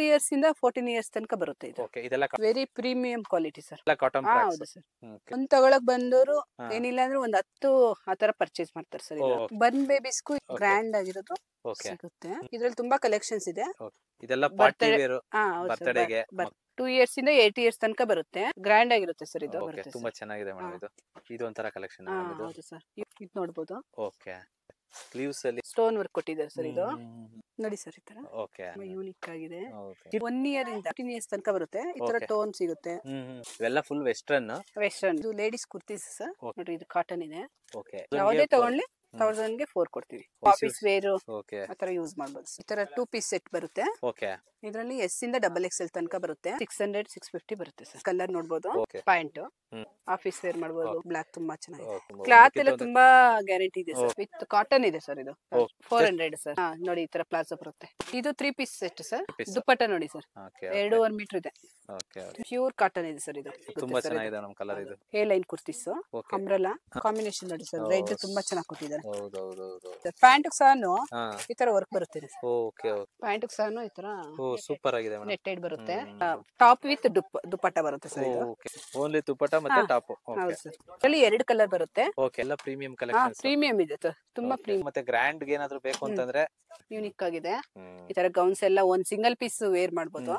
Years ಇಂದ 14 years ತನಕ ಬರುತ್ತೆ ಇದು. ಓಕೆ ಇದೆಲ್ಲ very premium quality sir. Cotton ಹೌದು ಸರ್. ಒಂದ್ ತಗೊಳಕ್ ಬಂದವರು ಹಾ. ಏನಿಲ್ಲ ಅಂದ್ರೆ ಒಂದ್ 10 ಆತರ ಪರ್ಚೇಸ್ ಮಾಡ್ತಾರೆ ಸರ್. ಇದು ಬರ್ನ್ ಬೇಬೀಸ್ಗೂ ಗ್ರ್ಯಾಂಡ್ ಆಗಿರೋದು ಸಿಗುತ್ತೆ. ಇದ್ರಲ್ಲಿ ತುಂಬಾ ಕಲೆಕ್ಷನ್ಸ್ ಇದೆ. ಇದೆಲ್ಲ ಪಾರ್ಟಿ Birthday- ವೇರ್ ಹಾ ಹೌದು ಸರ್. ಬರ್ತ್ಡೇಗೆ 2 ಇಯರ್ಸ್ ಇಂದ 8 ಇಯರ್ಸ್ ತನಕ ಬರುತ್ತೆ. ಗ್ರ್ಯಾಂಡ್ ಆಗಿರುತ್ತೆ ಸರ್ ಇದು. ಓಕೆ ಬರುತ್ತೆ ತುಂಬಾ ಸರ್. ಚೆನ್ನಾಗಿದೆ ಮೇಡಮ್ ಇದು. ಇದು ಒಂತರ ಕಲೆಕ್ಷನ್ ಹಾ ಮೇಡಮ್ ಇದು. ಹೌದು ಸರ್. ಇದು ನೋಡ್ಬೋದು. ಓಕೆ ಸ್ಲೀವ್ಸ್ ಅಲ್ಲಿ ಸ್ಟೋನ್ ವರ್ಕ್ ಕೊಟ್ಟಿದ್ದಾರೆ ಸರ್. ಇದು ನೋಡಿ ಸರ್ ಈ ತರ ಓಕೆ ಯೂನಿಕ್ ಆಗಿದೆ. ಓಕೆ 1 ಇಯರ್ ಇಂದ 15 ಇಯರ್ಸ್ ತನಕ ಬರುತ್ತೆ. ಈ ತರ Okay. ಟೋನ್ ಸಿಗುತ್ತೆ. ಇವೆಲ್ಲ ಫುಲ್ ವೆಸ್ಟರ್ನ್. ವೆಸ್ಟರ್ನ್ ಇದು ಲೇಡೀಸ್ ಕುರ್ತೀಸ್ ಸರ್. ನೋಡ್ರಿ ಇದು ಕಾಟನ್ ಇದೆ. ಓಕೆ ಯಾವುದೇ ತಗೊಳ್ಳಿ 1000 ಗೆ 4 ಕೊಡ್ತೀವಿ. ಆಫೀಸ್ ವೇರ್ ಓಕೆ ಆತರ ಯೂಸ್ ಮಾಡಬಹುದು. ಈ ತರ 2 ಪೀಸ್ ಸೆಟ್ ಬರುತ್ತೆ. ಓಕೆ ಇದರಲ್ಲಿ ಎಸ್ ಇಂದ XXL ತನಕ ಬರುತ್ತೆ. 600 650 ಬರುತ್ತೆ ಸರ್. ಕಲರ್ ನೋಡಬಹುದು. Okay. ಪ್ಯಾಂಟ್ ಆಫೀಸ್ ವೇರ್ ಮಾಡಬಹುದು. ಬ್ಲಾಕ್ ತುಂಬಾ ಚೆನ್ನಾಗಿದೆ. ಕ್ಲಾತ್ ಎಲ್ಲ ತುಂಬಾ ಗ್ಯಾರಂಟಿ ಇದೆ ಸರ್. ವಿತ್ ಕಾಟನ್ ಇದೆ ಸರ್. ಇದು 400 ಸರ್. ನೋಡಿ ಈ ತರ ಪ್ಲಾಜೋ ಬರುತ್ತೆ. ಇದು 3 ಪೀಸ್ ಸೆಟ್ ಸರ್. ದುಪ್ಪಟ್ಟ ನೋಡಿ ಸರ್. 2.5 ಮೀಟರ್ ಇದೆ. ಪ್ಯೂರ್ ಕಾಟನ್ ಇದೆ ಸರ್. ಇದು ತುಂಬಾ ಚೆನ್ನಾಗಿದೆ ನಮ್ ಕಲರ್ ಇದು. ಹೇ ಲೈನ್ ಕುರ್ತೀಸ್ ಅಂಬ್ರೆಲಾ ಕಾಂಬಿನೇಷನ್ ನೋಡಿ ಸರ್. ರೆಡ್ ತುಂಬಾ ಚೆನ್ನಾಗಿ ಕೊಟ್ಟಿದ್ದಾರೆ. ಹೌದೌದು ಪ್ಯಾಂಟ್ ಸಹನು ಈ ತರ ವರ್ಕ್ ಬರುತ್ತೆ ಸರ್. ಓಕೆ ಪ್ಯಾಂಟ್ ಸಹನು ಈ ತರ ಸೂಪರ್ ಆಗಿದೆ ಮೇಡಮ್. ನೆಟ್ಟೆಡ್ ಬರುತ್ತೆ. ಟಾಪ್ ವಿತ್ ದುಪ್ಪಟ್ಟ ಬರುತ್ತೆ ಸರ್. ಇದು ಓಕೆ ಓನ್ಲಿ ದುಪ್ಪಟ್ಟ ಮತ್ತೆ ಟಾಪ್. ಹೌದು ಸರ್. ಇದರಲ್ಲಿ 2 ಕಲರ್ ಬರುತ್ತೆ. ಓಕೆ ಎಲ್ಲ ಪ್ರೀಮಿಯಂ ಕಲೆಕ್ಷನ್ಸ್. ಪ್ರೀಮಿಯಂ ಇದೆ ಸರ್. ತುಂಬಾ ಪ್ರೀಮಿಯಂ ಮತ್ತೆ ಗ್ರ್ಯಾಂಡ್ ಗೆ ಏನಾದ್ರು ಬೇಕು ಅಂತಂದ್ರೆ ಯೂನಿಕ್ ಆಗಿದೆ. ಈ ತರ ಗೌನ್ಸ್ ಎಲ್ಲ ಒಂದ್ ಸಿಂಗಲ್ ಪೀಸ್ ವೇರ್ ಮಾಡಬಹುದು.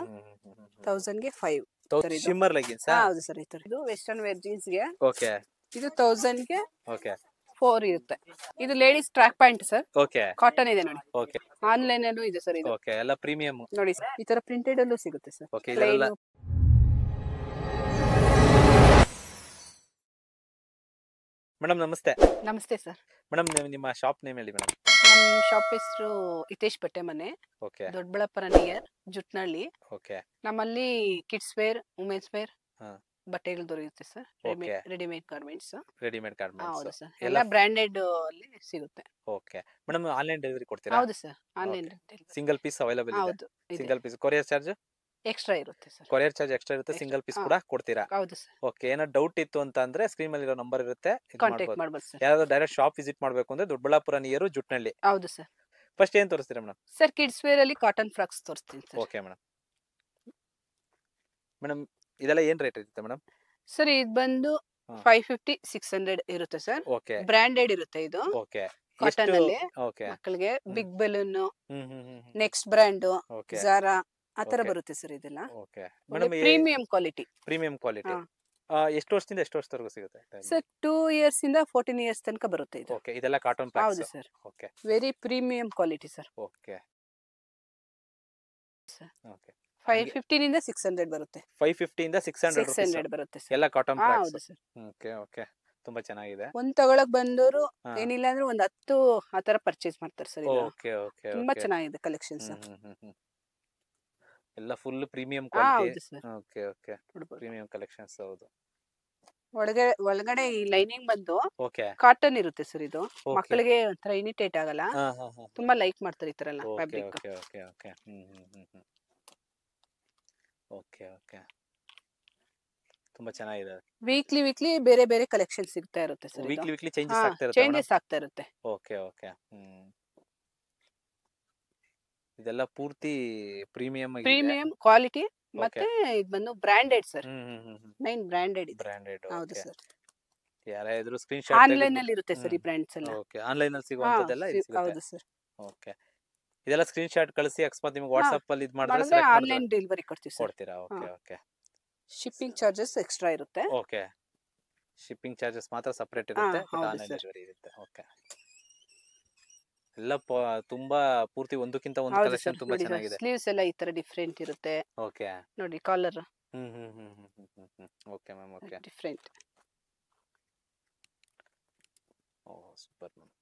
1000 ಗೆ 5 ಶಿಮ್ಮರ್ ಲೆಗಿನ್ಸ್. ಹೌದು ಸರ್. ಈ ತರ ಇದು ವೆಸ್ಟರ್ನ್ ವೇರ್ ಜೀನ್ಸ್ ಗೆ. ಓಕೆ ಇದು 1000 ಗೆ ಓಕೆ 4 ಇರುತ್ತೆ. ಇದು ladies track pant sir. Okay cotton ಇದೆ ನೋಡಿ. ಓಕೆ ಆನ್ಲೈನ್ ಅಲ್ಲೂ ಇದೆ ಸರ್. ಇದು ಓಕೆ ಎಲ್ಲ ಪ್ರೀಮಿಯಂ ನೋಡಿ ಈ ತರ ಪ್ರಿಂಟೆಡ್ ಅಲ್ಲೂ ಸಿಗುತ್ತೆ ಸರ್. ಓಕೆ ಇದೆಲ್ಲ ಮೇಡಮ್ ನಮಸ್ತೆ. ನಮಸ್ತೆ ಸರ್. ಮೇಡಮ್ ನಿಮ್ಮ ಶಾಪ್ ನೇಮ್ ಹೇಳಿ ಮೇಡಮ್. ನಮ್ಮ ಶಾಪ್ ಹೆಸರು ಹಿತೇಶ್ ಬಟ್ಟೆ ಮನೆ, okay Doddaballapura near Jutnalli. Okay ನಮ್ಮಲ್ಲಿ ಕಿಡ್ಸ್ ವೇರ್, ವುಮೆನ್ಸ್ ವೇರ್ ಹಾ ಬಟ್ಟೆಗಳು ದೊರೆಯುತ್ತೆ ಸರ್. Okay. Readymade garments. ರೆಡಿಮೇಡ್ ಹೌದು ಗಾರ್ಮೆಂಟ್ಸ್ ಸರ್. ಎಲ್ಲ ಬ್ರಾಂಡೆಡ್ ಅಲ್ಲಿ ಸಿಗುತ್ತೆ. ಓಕೆ ಮೇಡಮ್ ಆನ್ಲೈನ್ ಡೆಲಿವರಿ ಕೊಡ್ತೀರಾ? ಹೌದು sir. Online single piece available ಇದೆ. ಹೌದು single piece courier charge extra ಇರುತ್ತೆ ಸರ್. ಕೊರಿಯರ್ ಚಾರ್ಜ್ ಎಕ್ಸ್ಟ್ರಾ ಇರುತ್ತೆ. ಸಿಂಗಲ್ ಪೀಸ್ ಕೂಡ ಕೊಡ್ತೀರಾ? ಹೌದು ಸರ್. ಓಕೆ ಏನಾದ್ರು ಡೌಟ್ ಇತ್ತು ಅಂತ ಅಂದ್ರೆ ಸ್ಕ್ರೀನ್ ಮೇಲೆ ಇರೋ ನಂಬರ್ ಇರುತ್ತೆ, ಕಾಂಟ್ಯಾಕ್ಟ್ ಮಾಡಬಹುದು ಸರ್. ಯಾರಾದ್ರೂ ಡೈರೆಕ್ಟ್ ಶಾಪ್ ವಿಸಿಟ್ ಮಾಡ್ಬೇಕು ಅಂದ್ರೆ ದೊಡ್ಡಬಳ್ಳಾಪುರ ನಿಯರ್ ಜುಟ್ನಳ್ಳಿ. ಹೌದು ಸರ್. ಫಸ್ಟ್ ಏನ್ ತೋರಿಸ್ತೀರಾ ಮೇಡಮ್? ಸರ್ ಕಿಡ್ಸ್ ವೇರ್ ಅಲ್ಲಿ ಕಾಟನ್ ಫ್ರಾಕ್ಸ್ ತೋರಿಸ್ತೀನಿ ಸರ್. Okay madam. ಮೇಡಮ್ ಇದೆಲ್ಲ ಏನ್ ರೇಟ್ ಇರುತ್ತೆ ಮೇಡಮ್? ಸರ್ ಇದು ಬಂದು 550 600 ಇರುತ್ತೆ ಸರ್. ಓಕೆ ಬ್ರಾಂಡೆಡ್ ಇರುತ್ತೆ ಇದು. ಓಕೆ ಕಾಟನ್ ಅಲ್ಲಿ ಓಕೆ ಮಕ್ಕಳಿಗೆ ಬಿಗ್ ಬೆಲೂನ್, ಹ್ಮ್ ನೆಕ್ಸ್ಟ್ ಬ್ರ್ಯಾಂಡ್, ಓಕೆ ಜಾರಾ ಆತರ Okay. ಬರುತ್ತೆ ಸರ್. ಇದೆಲ್ಲ okay madam premium quality. Premium quality. ಎಷ್ಟು ವರ್ಷದಿಂದ ಎಷ್ಟು ವರ್ಷದವರೆಗೂ ಸಿಗುತ್ತೆ? ಸರ್ 2 ಇಯರ್ಸ್ ಇಂದ 14 ಇಯರ್ಸ್ ತನಕ ಬರುತ್ತೆ ಇದು. ಓಕೆ ಇದೆಲ್ಲ ಕಾಟನ್ ಹೌದು packs. Sir. Okay very premium quality sir. Okay okay 550 ಇಂದ 600 ಬರುತ್ತೆ. 550 ಇಂದ 600 600 ಬರುತ್ತೆ ಸರ್. ಎಲ್ಲ ಕಾಟನ್ ಹೌದು ಪ್ಯಾಕ್ಸ್. ಸರ್. ಓಕೆ ಓಕೆ ತುಂಬಾ ಚೆನ್ನಾಗಿದೆ. ಒಂದ್ ತಗೊಳಕ್ ಬಂದವರು ಹಾ. ಏನಿಲ್ಲ ಅಂದ್ರೆ ಒಂದ್ 10 ಆತರ ಪರ್ಚೇಸ್ ಮಾಡ್ತಾರೆ ಸರ್. ಇದು ಓಕೆ ಓಕೆ ತುಂಬಾ ಚೆನ್ನಾಗಿದೆ ಕಲೆಕ್ಷನ್ಸ್. ಎಲ್ಲ ಫುಲ್ ಪ್ರೀಮಿಯಂ ಹೌದು ಕ್ವಾಲಿಟಿ. ಸರ್. ಓಕೆ ಓಕೆ ನೋಡ್ಬೋದು. Premium collections. ಹೌದು ಒಳಗಡೆ ಈ ಲೈನಿಂಗ್ ಬಂದು ಓಕೆ ಕಾಟನ್ ಇರುತ್ತೆ ಸರ್. ಇದು Okay. ಮಕ್ಕಳಿಗೆ ಒಂಥರ ಇನಿಟೇಟ್ ಆಗಲ್ಲ. ತುಂಬಾ ಲೈಕ್ ಮಾಡ್ತಾರೆ ಈ ತರ ಎಲ್ಲ okay fabric. Okay okay okay okay okay ತುಂಬಾ ಚೆನ್ನಾಗಿದೆ. ವೀಕ್ಲಿ ಬೇರೆ ಬೇರೆ ಕಲೆಕ್ಷನ್ ಸಿಗ್ತಾ ಇರುತ್ತೆ ಸರ್. ವೀಕ್ಲಿ ಚೇಂಜಸ್ ಆಗ್ತಾ ಇರುತ್ತೆ. ಚೇಂಜಸ್ ಆಗ್ತಾ ಇರುತ್ತೆ. ಓಕೆ ಓಕೆ ಇದೆಲ್ಲ ಪೂರ್ತಿ ಪ್ರೀಮಿಯಂ ಪ್ರೀಮಿಯಂ ಕ್ವಾಲಿಟಿ ಮತ್ತೆ ಇದು ಬಂದು ಬ್ರಾಂಡೆಡ್ ಸರ್. ಮೈನ್ ಬ್ರಾಂಡೆಡ್ ಇದೆ. ಬ್ರಾಂಡೆಡ್. ಹೌದು ಸರ್. ಯಾರೇ ಇದ್ರು ಸ್ಕ್ರೀನ್ ಶಾಟ್ ಆನ್ಲೈನ್ ಅಲ್ಲಿ ಇರುತ್ತೆ ಸರ್ ಈ ಬ್ರಾಂಡ್ಸ್ ಎಲ್ಲ. ಓಕೆ ಆನ್ಲೈನ್ ಅಲ್ಲಿ ಸಿಗುವಂತದೆಲ್ಲ ಇಲ್ಲಿ ಸಿಗುತ್ತೆ. ಹೌದು ಸರ್. ಓಕೆ ಇದೆಲ್ಲ ಸ್ಕ್ರೀನ್ ಶಾಟ್ ಕಳಿಸಿ ಅಕಸ್ಮಾತ್ ನಿಮಗೆ ವಾಟ್ಸ್ಆಪ್ ಅಲ್ಲಿ ಇದು ಮಾಡಿದ್ರೆ ಸೆಲೆಕ್ಟ್ ಆನ್ಲೈನ್ ಡೆಲಿವರಿ ಕೊಡ್ತೀವಿ ಸರ್. ಕೊಡ್ತೀರಾ? Okay okay shipping charges extra ಇರುತ್ತೆ. ಓಕೆ ಶಿಪ್ಪಿಂಗ್ ಚಾರ್ಜಸ್ ಮಾತ್ರ ಸಪರೇಟ್ ಇರುತ್ತೆ, ಹೌದು ಆನ್ಲೈನ್ sir. ಡೆಲಿವರಿ ಇರುತ್ತೆ. ಓಕೆ ಎಲ್ಲ ತುಂಬಾ ಪೂರ್ತಿ ಒಂದಕ್ಕಿಂತ ಒಂದು ಹೌದು ಕಲೆಕ್ಷನ್ ಸರ್. ತುಂಬಾ ನೋಡಿ ಚೆನ್ನಾಗಿದೆ. ಸ್ಲೀವ್ಸ್ ಎಲ್ಲ ಈ ತರ ಡಿಫ್ರೆಂಟ್ ಇರುತ್ತೆ. ಓಕೆ ನೋಡಿ collar okay ma'am. Okay different. Oh super ma'am.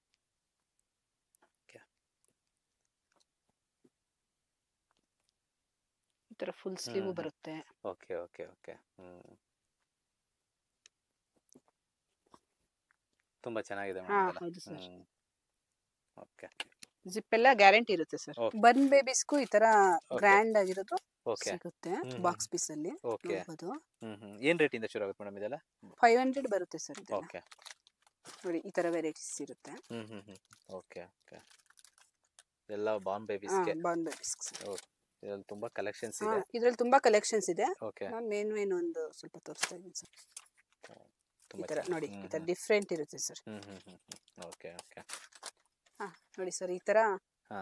Okay ಈ ತರ ಫುಲ್ ಸ್ಲೀವ್ ಬರುತ್ತೆ. ಓಕೆ ಓಕೆ ಓಕೆ ತುಂಬಾ ಚೆನ್ನಾಗಿದೆ ಮೇಡಮ್. ಹೌದು ಸರ್. ಓಕೆ ಜಿಪ್ ಎಲ್ಲ ಗ್ಯಾರಂಟಿ ಇರುತ್ತೆ ಸರ್. Okay. ಬರ್ನ್ ಬೇಬೀಸ್ಗೂ ಈ ತರ ಗ್ರ್ಯಾಂಡ್ ಆಗಿರೋದು ಓಕೆ ಸಿಗುತ್ತೆ ಬಾಕ್ಸ್ ಪೀಸ್ ಅಲ್ಲಿ. ಓಕೆ ನೋಡ್ಬೋದು. ಏನ್ ರೇಟ್ ಇಂದ ಶುರು ಆಗುತ್ತೆ ಮೇಡಮ್ ಇದೆಲ್ಲ? 500 ಬರುತ್ತೆ ಸರ್. ಓಕೆ ನೋಡಿ ಈ ತರ ವೆರೈಟೀಸ್ ಇರುತ್ತೆ. ಓಕೆ ಓಕೆ ಎಲ್ಲ ಬಾರ್ನ್ ಬೇಬೀಸ್ಗೆ. Born babies. ಇದ್ರಲ್ಲಿ ತುಂಬಾ ಕಲೆಕ್ಷನ್ಸ್ ಹಾ ಇದೆ. ಇದ್ರಲ್ಲಿ ತುಂಬಾ ಕಲೆಕ್ಷನ್ಸ್ ಇದೆ. ಓಕೆ. ನಾನು ಮೇನ್ ಒಂದು ಸ್ವಲ್ಪ ತೋರಿಸ್ತಾ ಇದ್ದೀನಿ ಸರ್. ಈ ತುಂಬಾ ತರ ನೋಡಿ, ಈ ತರ ಹ್ಮ್ ಡಿಫ್ರೆಂಟ್ ಇರುತ್ತೆ ಸರ್. ಹ್ಮ್ ಹ್ಮ್ ಹ್ಮ್ ಹ್ಮ್ ಓಕೆ ಓಕೆ. ಹಾ ನೋಡಿ ಸರ್, ಈ ತರ ಹಾ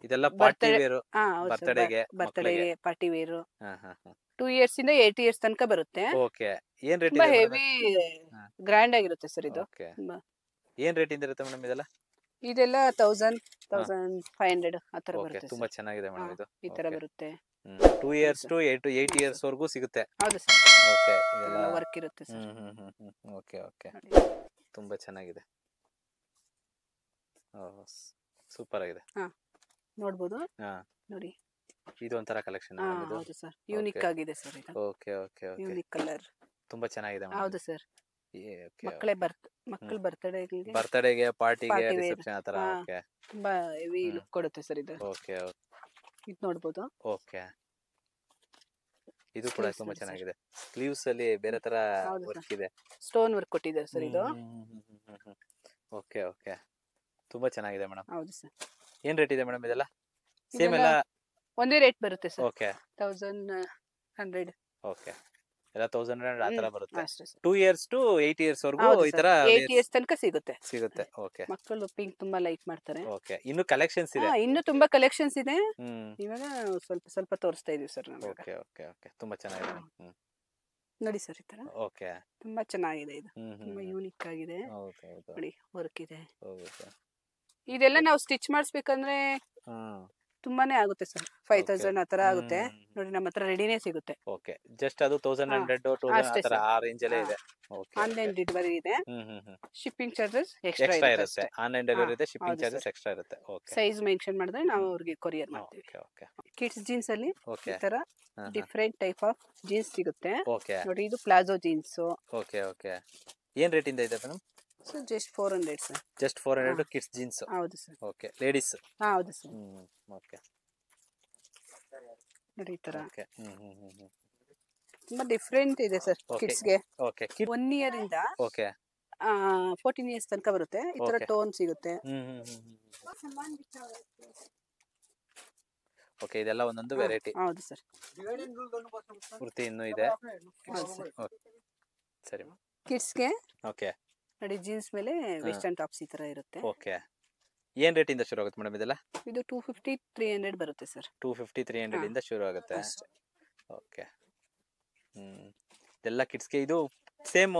ಇದೆಲ್ಲ ಪಾರ್ಟಿ ಬರ್ತಡೇ. ವೇರ್, ಹಾ ಹೌದು ಸರ್, ಬರ್ತಡೇಗೆ ಮಕ್ಕಳಿಗೆ. ಬರ್ತಡೇಗೆ ಪಾರ್ಟಿ ವೇರು. ಹಾ ಹಾ ಹಾ 2 ಇಯರ್ಸ್ ಇಂದ 8 ಇಯರ್ಸ್ ತನಕ ಬರುತ್ತೆ. ಓಕೆ. ಏನ್ ರೇಟ್ ತುಂಬಾ ಇದೆ ಮೇಡಮ್? ಹೆವಿ ಹಾ ಗ್ರ್ಯಾಂಡ್ ಆಗಿರುತ್ತೆ ಸರ್ ಇದು. ಓಕೆ. ತುಂಬಾ ಏನ್ ರೇಟ್ ಇಂದ ಇರುತ್ತೆ ಮೇಡಮ್ ಇದೆಲ್ಲ? ಇದೆಲ್ಲ 1000 ಹಾ 1500 ಆ ತರ ಓಕೆ. ಬರುತ್ತೆ ತುಂಬಾ ಸರ್. ಚೆನ್ನಾಗಿದೆ ಹಾ ಮೇಡಮ್ ಇದು. ಈ ತರ ಓಕೆ. ಬರುತ್ತೆ. 2 ಇಯರ್ಸ್ ಟು 8 ಇಯರ್ಸ್ ವರೆಗೂ ಸಿಗುತ್ತೆ. ಹೌದು ಸರ್, ಓಕೆ. ಇದೆಲ್ಲ ವರ್ಕ್ ಇರುತ್ತೆ ಸರ್. Okay okay. ನೋಡಿ. ತುಂಬಾ ಚೆನ್ನಾಗಿದೆ. ಸೂಪರ್ ಆಗಿದೆ. ಹಾ ನೋಡ್ಬೋದು ಹಾ ನೋಡಿ. ಇದು ಒಂಥರ ಕಲೆಕ್ಷನ್ ಹಾ ಇದು. ಹೌದು ಸರ್, ಯೂನಿಕ್ ಓಕೆ ಆಗಿದೆ ಸರ್ ಇದು. Okay okay okay. Unique colour. ತುಂಬಾ ಚೆನ್ನಾಗಿದೆ ಮೇಡಮ್. ಹೌದು ಸರ್, ಓಕೆ. ಮಕ್ಕಳ ಬರ್ತಡೇಗೆ ಬರ್ತ್ಡೇಗೆ, ಪಾರ್ಟಿಗೆ, ಪಾರ್ಟಿ ವೇರ್. ರಿಸೆಪ್ಷನ್ ಆತರ. ಹಾ ಓಕೆ. ತುಂಬಾ ಹೆವಿ ಹ್ಮ್ ಲುಕ್ ಕೊಡುತ್ತೆ ಸರ್ ಇದು. ಓಕೆ ಇದು ನೋಡ್ಬೋದು. ಓಕೆ. ಇದು ಕೂಡ ಸ್ಲೀವ್ಸ್ ತುಂಬಾ ನೋಡಿ ಸರ್. ಚೆನ್ನಾಗಿದೆ. ಸ್ಲೀವ್ಸ್ ಅಲ್ಲಿ ಬೇರೆ ತರ ಹೌದು ವರ್ಕ್ ಸರ್, ಇದೆ. ಸ್ಟೋನ್ ವರ್ಕ್ ಕೊಟ್ಟಿದ್ದಾರೆ ಸರ್ ಇದು. Okay okay. ತುಂಬಾ ಚೆನ್ನಾಗಿದೆ ಮೇಡಮ್. ಹೌದು ಸರ್, ಏನ್ ರೇಟ್ ಇದೆ ಮೇಡಮ್ ಇದೆಲ್ಲ? ಸೇಮ್ ಇದೆಲ್ಲ ಎಲ್ಲ? ಒಂದೇ ರೇಟ್ ಬರುತ್ತೆ ಸರ್. Okay 1100 okay. ಎಲ್ಲ 1100 ಆ ತರ ಬರುತ್ತೆ. ಅಷ್ಟೇ ಸರ್. 2 ಇಯರ್ಸ್ ಟು 8 ಇಯರ್ಸ್ ವರೆಗೂ ಹೌದು ಈ ಸರ್, ತರ 8 ಇಯರ್ಸ್ ತನಕ ಸಿಗುತ್ತೆ. ಸಿಗುತ್ತೆ. ಓಕೆ ಮಕ್ಕಳು ಪಿಂಕ್ ತುಂಬಾ ಲೈಕ್ ಮಾಡ್ತಾರೆ. ಓಕೆ. ಇನ್ನು ಕಲೆಕ್ಷನ್ಸ್ ಇದೆ. ಇನ್ನು ತುಂಬಾ ಕಲೆಕ್ಷನ್ಸ್ ಇದೆ. ಹ್ಮ್ ಇವಾಗ ಸ್ವಲ್ಪ ಸ್ವಲ್ಪ ತೋರಿಸ್ತಾ ಇದೀವಿ ಸರ್ ನಾವು. Okay okay okay. ತುಂಬಾ ಚೆನ್ನಾಗಿದೆ. ನೋಡಿ ಸರ್, ಈ ತರ ಓಕೆ. ತುಂಬಾ ಚೆನ್ನಾಗಿದೆ ಇದು. ಹ್ಮ್ ತುಂಬಾ ಹ್ಮ್ ಯೂನಿಕ್ ಆಗಿದೆ. ಹೌದು ಹೌದು ನೋಡಿ, ವರ್ಕ್ ಇದೆ. ಹೌದು ಸರ್. ಇದೆಲ್ಲ ನಾವು ಸ್ಟಿಚ್ ಮಾಡಿಸ್ಬೇಕಂದ್ರೆ ಹ್ಮ್ ತುಂಬಾನೇ ಆಗುತ್ತೆ ಸರ್. ಓಕೆ. 5000 ಆ ತರ ಆಗುತ್ತೆ. ನೋಡಿ, ನಮ್ಮ ಹತ್ರ ರೆಡಿನೇ ಸಿಗುತ್ತೆ. ಓಕೆ. ಜಸ್ಟ್ ಅದು 1100 2000 ಅಷ್ಟೇ ಆ ತರ ಸರ್. ಆ ರೇಂಜ್ ಅಲ್ಲೇ ಇದೆ. ಓಕೆ ಆನ್ಲೈನ್ ಡೆಲಿವರಿ ಇದೆ. ಹ್ಮ್ ಶಿಪ್ಪಿಂಗ್ ಚಾರ್ಜಸ್ ಎಕ್ಸ್ಟ್ರಾ ಎಕ್ಸ್ಟ್ರಾ ಇರುತ್ತೆ ಇರುತ್ತೆ. ಅಷ್ಟೇ. ಆನ್ಲೈನ್ ಡೆಲಿವರಿ ಇದೆ, ಹಾ, ಶಿಪ್ಪಿಂಗ್ ಹೌದು ಚಾರ್ಜಸ್ ಸರ್. ಎಕ್ಸ್ಟ್ರಾ ಇರುತ್ತೆ. ಓಕೆ ಸೈಜ್ ಮೆನ್ಷನ್ ಮಾಡಿದ್ರೆ ನಾವು ಅವ್ರಿಗೆ ಕೊರಿಯರ್ ಮಾಡ್ತೀವಿ. ಓಕೆ ಓಕೆ ಕಿಡ್ಸ್ ಜೀನ್ಸ್ ಅಲ್ಲಿ ಓಕೆ. ಈ ತರ ಡಿಫ್ರೆಂಟ್ ಟೈಪ್ ಆಫ್ ಜೀನ್ಸ್ ಸಿಗುತ್ತೆ. ಓಕೆ ನೋಡಿ, ಇದು ಪ್ಲಾಜೋ ಜೀನ್ಸ್. Okay okay. ಏನ್ ರೇಟ್ ಇಂದ ಇದೆ madam? So just 400 sir. Just 400 kids jeans. ಹೌದು ಸರ್. ಓಕೆ. ಲೇಡೀಸ್. ಹೌದು ಸರ್. ಓಕೆ ನೋಡಿ, ಈ ತರ ಓಕೆ. ತುಂಬಾ ಡಿಫ್ರೆಂಟ್ ಇದೆ ಸರ್. ಓಕೆ ಕಿಡ್ಸ್ಗೆ ಓಕೆ. 1 ಇಯರ್ ಇಂದ ಓಕೆ 14 ಇಯರ್ಸ್ ತನಕ ಬರುತ್ತೆ. ಈ ತರ ಓಕೆ. ಟೋನ್ ಸಿಗುತ್ತೆ. ಓಕೆ. ಇದೆಲ್ಲ ಒಂದೊಂದು ವೆರೈಟಿ ಹೌದು ಸರ್. ಪೂರ್ತಿ ಇನ್ನೂ ಇದೆ. ಹೌದು ಸರ್. ಓಕೆ ಸರಿ. ಕಿಡ್ಸ್ಗೆ ಓಕೆ ನೋಡಿ, ಜೀನ್ಸ್ ಮೇಲೆ ವೆಸ್ಟರ್ನ್ ಟಾಪ್ಸ್ ಈ ತರ ಇರುತ್ತೆ. ಓಕೆ. ಏನ್ ರೇಟ್ ಇಂದ ಶುರು ಆಗುತ್ತೆ ಮೇಡಮ್ ಇದೆಲ್ಲ? ಇದು 250 300 ಬರುತ್ತೆ ಸರ್. 250 300 ಇಂದ ಶುರು ಆಗುತ್ತೆ. ಅಷ್ಟೇ. ಓಕೆ. ಇದೆಲ್ಲ ಕಿಡ್ಸ್ಗೆ. ಇದು ಸೇಮ್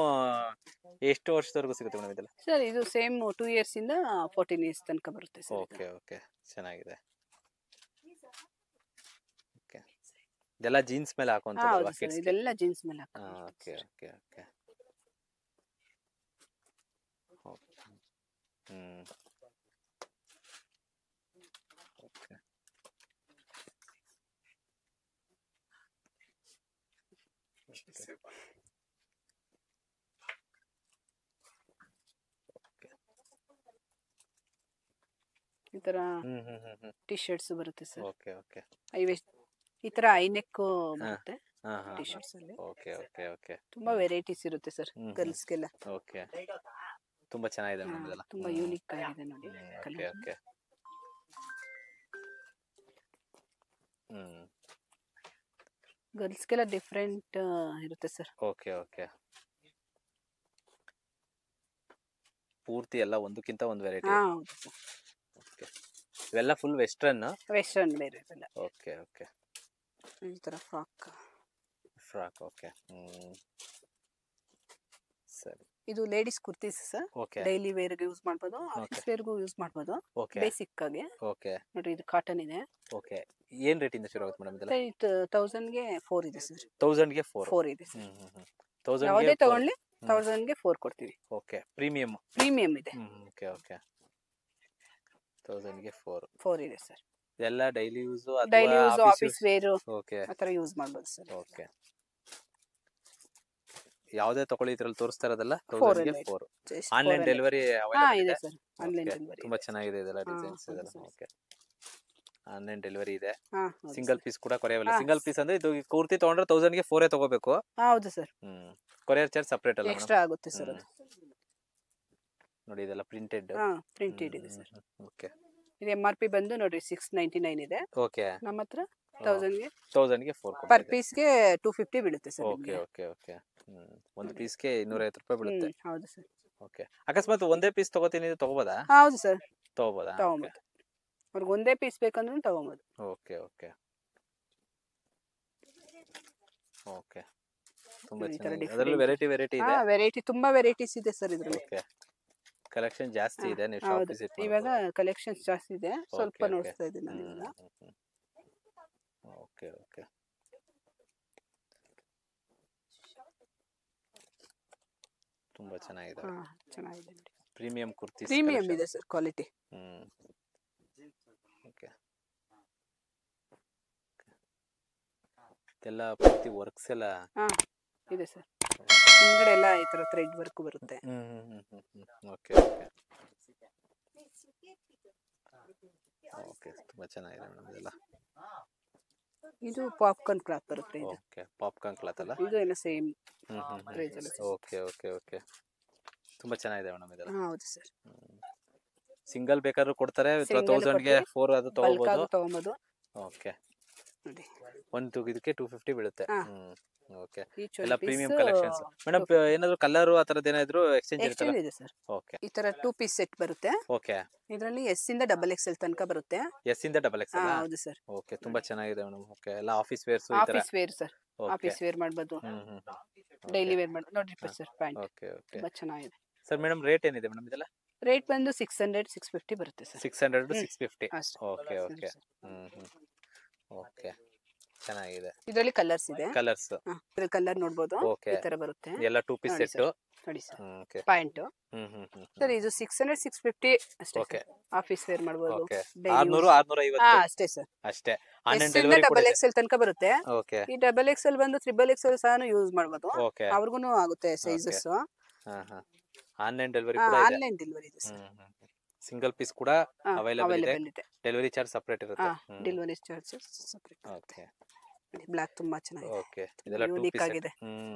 ಎಷ್ಟು ವರ್ಷದವರೆಗೂ ಸಿಗುತ್ತೆ ಮೇಡಮ್ ಇದೆಲ್ಲ? ಸರ್, ಇದು ಸೇಮ್ 2 ಇಯರ್ಸ್ ಇಂದ 14 ಇಯರ್ಸ್ ತನಕ ಬರುತ್ತೆ ಸರ್. Okay okay. ಚೆನ್ನಾಗಿದೆ. ಓಕೆ. ಇದೆಲ್ಲ ಜೀನ್ಸ್ ಮೇಲೆ ಹೌದು ಹಾಕುವಂತಲ್ವಾ ಸರ್, ಕಿಡ್ಸ್ಗೆ? ಇದೆಲ್ಲ ಜೀನ್ಸ್ ಮೇಲೆ ಓಕೆ ಓಕೆ ಓಕೆ. ಓಕೆ. ಈ ತರ ಟಿ ಶರ್ಟ್ಸ್ ಬರುತ್ತೆ ಸರ್. Okay okay. ಈ ತರ ಐನೆಕ್ ಬರುತ್ತೆ ಹಾ ಹಾ. ಟಿ ಶರ್ಟ್ಸ್ ಅಲ್ಲಿ. Okay okay okay. ತುಂಬಾ ವೆರೈಟೀಸ್ ಇರುತ್ತೆ ಸರ್ ಗರ್ಲ್ಸ್ಗೆಲ್ಲ. ಓಕೆ. ತುಂಬಾ ಚೆನ್ನಾಗಿದೆ ಮೇಡಮ್ ಇದೆಲ್ಲ. ತುಂಬಾ ಯೂನಿಕ್ ಆಗಿದೆ ನೋಡಿ ಓಕೆ ಕಲರ್. ಓಕೆ. ಗರ್ಲ್ಸ್ಗೆಲ್ಲ ಡಿಫ್ರೆಂಟ್ ಇರುತ್ತೆ ಸರ್. Okay okay. ಪೂರ್ತಿ ಎಲ್ಲ ಒಂದಕ್ಕಿಂತ ಒಂದು ವೆರೈಟಿ. ಹೌದು ಸರ್. ಓಕೆ. ಇವೆಲ್ಲ ಫುಲ್ ವೆಸ್ಟರ್ನ್. ವೆಸ್ಟರ್ನ್ ಬೇರೆ ಇರಲ್ಲ. Okay okay. ಈ ತರ ಫ್ರಾಕ್. ಫ್ರಾಕ್. ಓಕೆ. ಸರಿ. ಇದು ladies kurtis sir. Okay daily ವೇರ್ಗೆ use ಮಾಡ್ಬೋದು, ಆಫೀಸ್ ವೇರ್ಗೂ ಯೂಸ್ ಮಾಡ್ಬೋದು. ಓಕೆ ಬೇಸಿಕ್ ಆಗಿ ಓಕೆ ನೋಡಿ, ಇದು ಕಾಟನ್ ಇದೆ. ಓಕೆ. ಏನ್ ರೇಟ್ ಇಂದ ಶುರು ಆಗುತ್ತೆ ಮೇಡಮ್ ಇದೆಲ್ಲ? 1000ಗೆ 4 ಇದೆ ಸರ್. 1000ಗೆ 4. 4 ಇದೆ ಸರ್. 1000 ಯಾವುದೇ ಗೆ ತಗೊಳ್ಳಿ 1000ಗೆ 4 ಕೊಡ್ತೀವಿ. ಓಕೆ. ಪ್ರೀಮಿಯಂ. ಪ್ರೀಮಿಯಂ ಇದೆ. Okay okay. 1000ಗೆ 4 ಇದೆ ಸರ್. ಇದೆಲ್ಲ ಡೈಲಿ ಯೂಸ್ ಡೈಲಿ ಯೂಸ್, ಅಥವಾ ಆಫೀಸ್ ವೇರ್ ಓಕೆ ಆ ತರ ಯೂಸ್ ಮಾಡ್ಬೋದು ಸರ್. ಓಕೆ. ಯಾವುದೇ ತಗೊಳ್ಳಿ ಇದ್ರಲ್ಲಿ ತೋರಿಸ್ತಾ ಇರೋದಲ್ಲ 4 1000ಗೆ ಇದೆ. 4. Just online 400. ಡೆಲಿವರಿ ಹಾ ಅವೈಲೇಬಲ್ ಇದೆ ಇದೆ. ಸರ್. Online Okay. ಡೆಲಿವರಿ. ತುಂಬಾ ಚೆನ್ನಾಗಿದೆ ಇದೆಲ್ಲ ಡಿಸೈನ್ಸ್ ಹೌದು ಇದೆಲ್ಲ. ಸರ್. ಓಕೆ. ಆನ್ಲೈನ್ ಡೆಲಿವರಿ ಇದೆ. ಹೌದು ಸಿಂಗಲ್ ಸರ್. ಪೀಸ್ ಕೂಡ ಕೊರಿಯರ್. ಹಾ. ಸಿಂಗಲ್ ಪೀಸ್ ಅಂದ್ರೆ ಇದು ಪೂರ್ತಿ ತಗೊಂಡ್ರೆ 1000ಗೆ 4 ತಗೋಬೇಕು. ಹೌದು ಸರ್. ಕೊರಿಯರ್ ಚಾರ್ಜ್ ಸಪರೇಟ್ ಅಲ್ಲ ಮೇಡಮ್? ಎಕ್ಸ್ಟ್ರಾ ಆಗುತ್ತೆ ಸರ್ ಅದು. ನೋಡಿ ಇದೆಲ್ಲ ಪ್ರಿಂಟೆಡ್. ಪ್ರಿಂಟೆಡ್ ಇದೆ ಸರ್. ಓಕೆ ಇದು MRP ಬಂದು ನೋಡ್ರಿ 699 ಇದೆ. ಓಕೆ. ನಮ್ಮ ಹತ್ರ 1000 ಗೆ 1000 ಗೆ 4 ಪರ್ ಕೊಡ್ತೀವಿ. ಪೀಸ್ ಗೆ 250 ಬೀಳುತ್ತೆ ಸರ್ ಓಕೆ ಓಕೆ ಓಕೆ. ಒಂದು ಪೀಸ್ಗೆ 250 ರೂಪಾಯಿ ಬೀಳುತ್ತೆ. ಹೌದು ಸರ್. ಓಕೆ. ಅಕಸ್ಮಾತ್ ಒಂದೇ ಪೀಸ್ ತಗೋತೀನಿ ಅಂದ್ರೆ ತಗೋಬೋದಾ? ಹೌದು ಸರ್, ತಗೋಬೋದಾ? ತಗೊಬೋದು. ಅವ್ರಿಗೆ ಒಂದೇ ಪೀಸ್ ಬೇಕಂದ್ರೂ ತಗೊಬೋದು. Okay okay okay. ತುಂಬಾ ಈ ತರ ಚೆನ್ನಾಗಿದೆ. different. ಅದರಲ್ಲಿ ವೆರೈಟಿ ಇದೆ. ವೆರೈಟಿ ತುಂಬಾ ವೆರೈಟೀಸ್ ಇದೆ ಸರ್ ಇದ್ರಲ್ಲಿ. ಓಕೆ. ಕಲೆಕ್ಷನ್ ಜಾಸ್ತಿ ಇದೆ, ನೀವು ಶಾಪ್ ಹೌದು, ವಿಸಿಟ್ ಇವಾಗ ಕಲೆಕ್ಷನ್ಸ್ ಜಾಸ್ತಿ ಇದೆ, ಸ್ವಲ್ಪ Okay, okay. ನೋಡ್ತಾ ಇದ್ದೀನಿ ನಾನು ಇವಾಗ. Okay okay. ತುಂಬಾ ಚೆನ್ನಾಗಿದೆ. ಚೆನ್ನಾಗಿದೆ ನೋಡಿ. ಪ್ರೀಮಿಯಂ ಕುರ್ತೀಸ್. ಪ್ರೀಮಿಯಂ ಇದೆ ಸರ್ ಕ್ವಾಲಿಟಿ. ಓಕೆ. ಎಲ್ಲ ಪೂರ್ತಿ ವರ್ಕ್ಸ್ ಎಲ್ಲ ಇದೆ ಸರ್. ಹಿಂದ್ಗಡೆ ಎಲ್ಲ ಈ ತರ ಥ್ರೆಡ್ ವರ್ಕ್ ಬರುತ್ತೆ. Okay okay okay. ತುಂಬಾ ಚೆನ್ನಾಗಿದೆ ಮೇಡಮ್ ಇದೆಲ್ಲ. ಇದು ಪಾಪ್ಕಾರ್ನ್ ಕ್ಲಾತ್ ಬರುತ್ತೆ. ಇದು ಓಕೆ. ಪಾಪ್ಕಾರ್ನ್ ಕ್ಲಾತ್ ಅಲ್ಲ? ಇದು ಎಲ್ಲ ಸೇಮ್ ಪ್ರೈಸ್ ಅಲ್ಲ. Okay okay okay. ತುಂಬಾ ಚೆನ್ನಾಗಿದೆ ಮೇಡಮ್ ಇದೆಲ್ಲ. ಹೌದು ಸರ್. ಸಿಂಗಲ್ ಬೇಕಾದ್ರೂ ಕೊಡ್ತಾರೆ, 1000 ಗೆ 4 ಅದು ತಗೋಬಹುದು. ಓಕೆ. ನೋಡಿ, ಒಂದು ಇದಕ್ಕೆ 250 ಬೀಳುತ್ತೆ. ಓಕೆ. Each ಎಲ್ಲ one premium piece, collections. Madam ಏನಾದ್ರು ಕಲರ್ ಆ ತರದ್ ಏನಾದ್ರು ಎಕ್ಸ್ಚೇಂಜ್ ಇರುತ್ತಲ್ಲ? ಎಕ್ಸ್ಚೇಂಜ್ ಇದೆ ಸರ್. ಓಕೆ. ಈ ತರ 2 ಪೀಸ್ ಸೆಟ್ ಬರುತ್ತೆ. ಓಕೆ. ಇದರಲ್ಲಿ ಎಸ್ ಇಂದ XXL ತನಕ ಬರುತ್ತೆ. ಎಸ್ ಇಂದ XXL ಅಲ್ಲ? ಹೌದು ಸರ್. ಓಕೆ. ತುಂಬಾ ಚೆನ್ನಾಗಿದೆ ಮೇಡಮ್. ಓಕೆ. ಎಲ್ಲ ಆಫೀಸ್ ವೇರ್ಸ್ ಈ ತರ. Office wear sir. Office wear ಮಾಡಬಹುದು, ಡೈಲಿ ವೇರ್ ಮಾಡಬಹುದು. ನೋಡ್ರಿ ಸರ್, ಪ್ಯಾಂಟ್ ಓಕೆ ಓಕೆ. ತುಂಬಾ ಚೆನ್ನಾಗಿದೆ ಸರ್. ಮೇಡಮ್ ರೇಟ್ ಏನಿದೆ ಮೇಡಮ್ ಇದೆಲ್ಲ? ರೇಟ್ ಬಂದು 600 650 ಬರುತ್ತೆ ಸರ್. 600 to 650. ಅಷ್ಟೇ. Okay okay. ಓಕೆ. ಚೆನ್ನಾಗಿದೆ. ಇದರಲ್ಲಿ ಕಲರ್ಸ್ ಇದೆ. ಕಲರ್ಸ್. ಇದ್ರ ಕಲರ್ ನೋಡಬಹುದು. ಓಕೆ. ಈ ತರ ಬರುತ್ತೆ. ಎಲ್ಲ 2 ಪೀಸ್ ನೋಡಿ ಸೆಟ್. ನೋಡಿ ಸರ್. ಓಕೆ. ಪ್ಯಾಂಟ್ ಸರ್, ಇದು 600 650 ಅಷ್ಟೇ. ಓಕೆ. ಆಫೀಸ್ ವೇರ್ ಮಾಡಬಹುದು. ಓಕೆ. 600 650 ಅಷ್ಟೇ ಸರ್. ಅಷ್ಟೇ. ಆನ್ಲೈನ್ ಡೆಲಿವರಿ XXL ತನಕ ಬರುತ್ತೆ. ಓಕೆ. ಈ XXL ಬಂದು XXL ಸಹ ಯೂಸ್ ಮಾಡಬಹುದು. ಓಕೆ. ಅವ್ರಿಗೂ ಆಗುತ್ತೆ ಸೈಜಸ್. ಆನ್ಲೈನ್ ಡೆಲಿವರಿ ಕೂಡ ಇದೆ. ಆನ್ಲೈನ್ ಡೆಲಿವರಿ ಇದೆ ಸರ್. ಸಿಂಗಲ್ ಪೀಸ್ ಕೂಡ ಅವೈಲೇಬಲ್ ಇದೆ. ಡೆಲಿವರಿ ಚಾರ್ಜ್ ಸೆಪರೇಟ್ ಇರುತ್ತೆ. Delivery charge separate. Okay. Black ತುಂಬಾ ಚೆನ್ನಾಗಿದೆ. ಓಕೆ. ಇದೆಲ್ಲ 2 ಯೂನಿಕ್ ಪೀಸ್ ಆಗಿದೆ.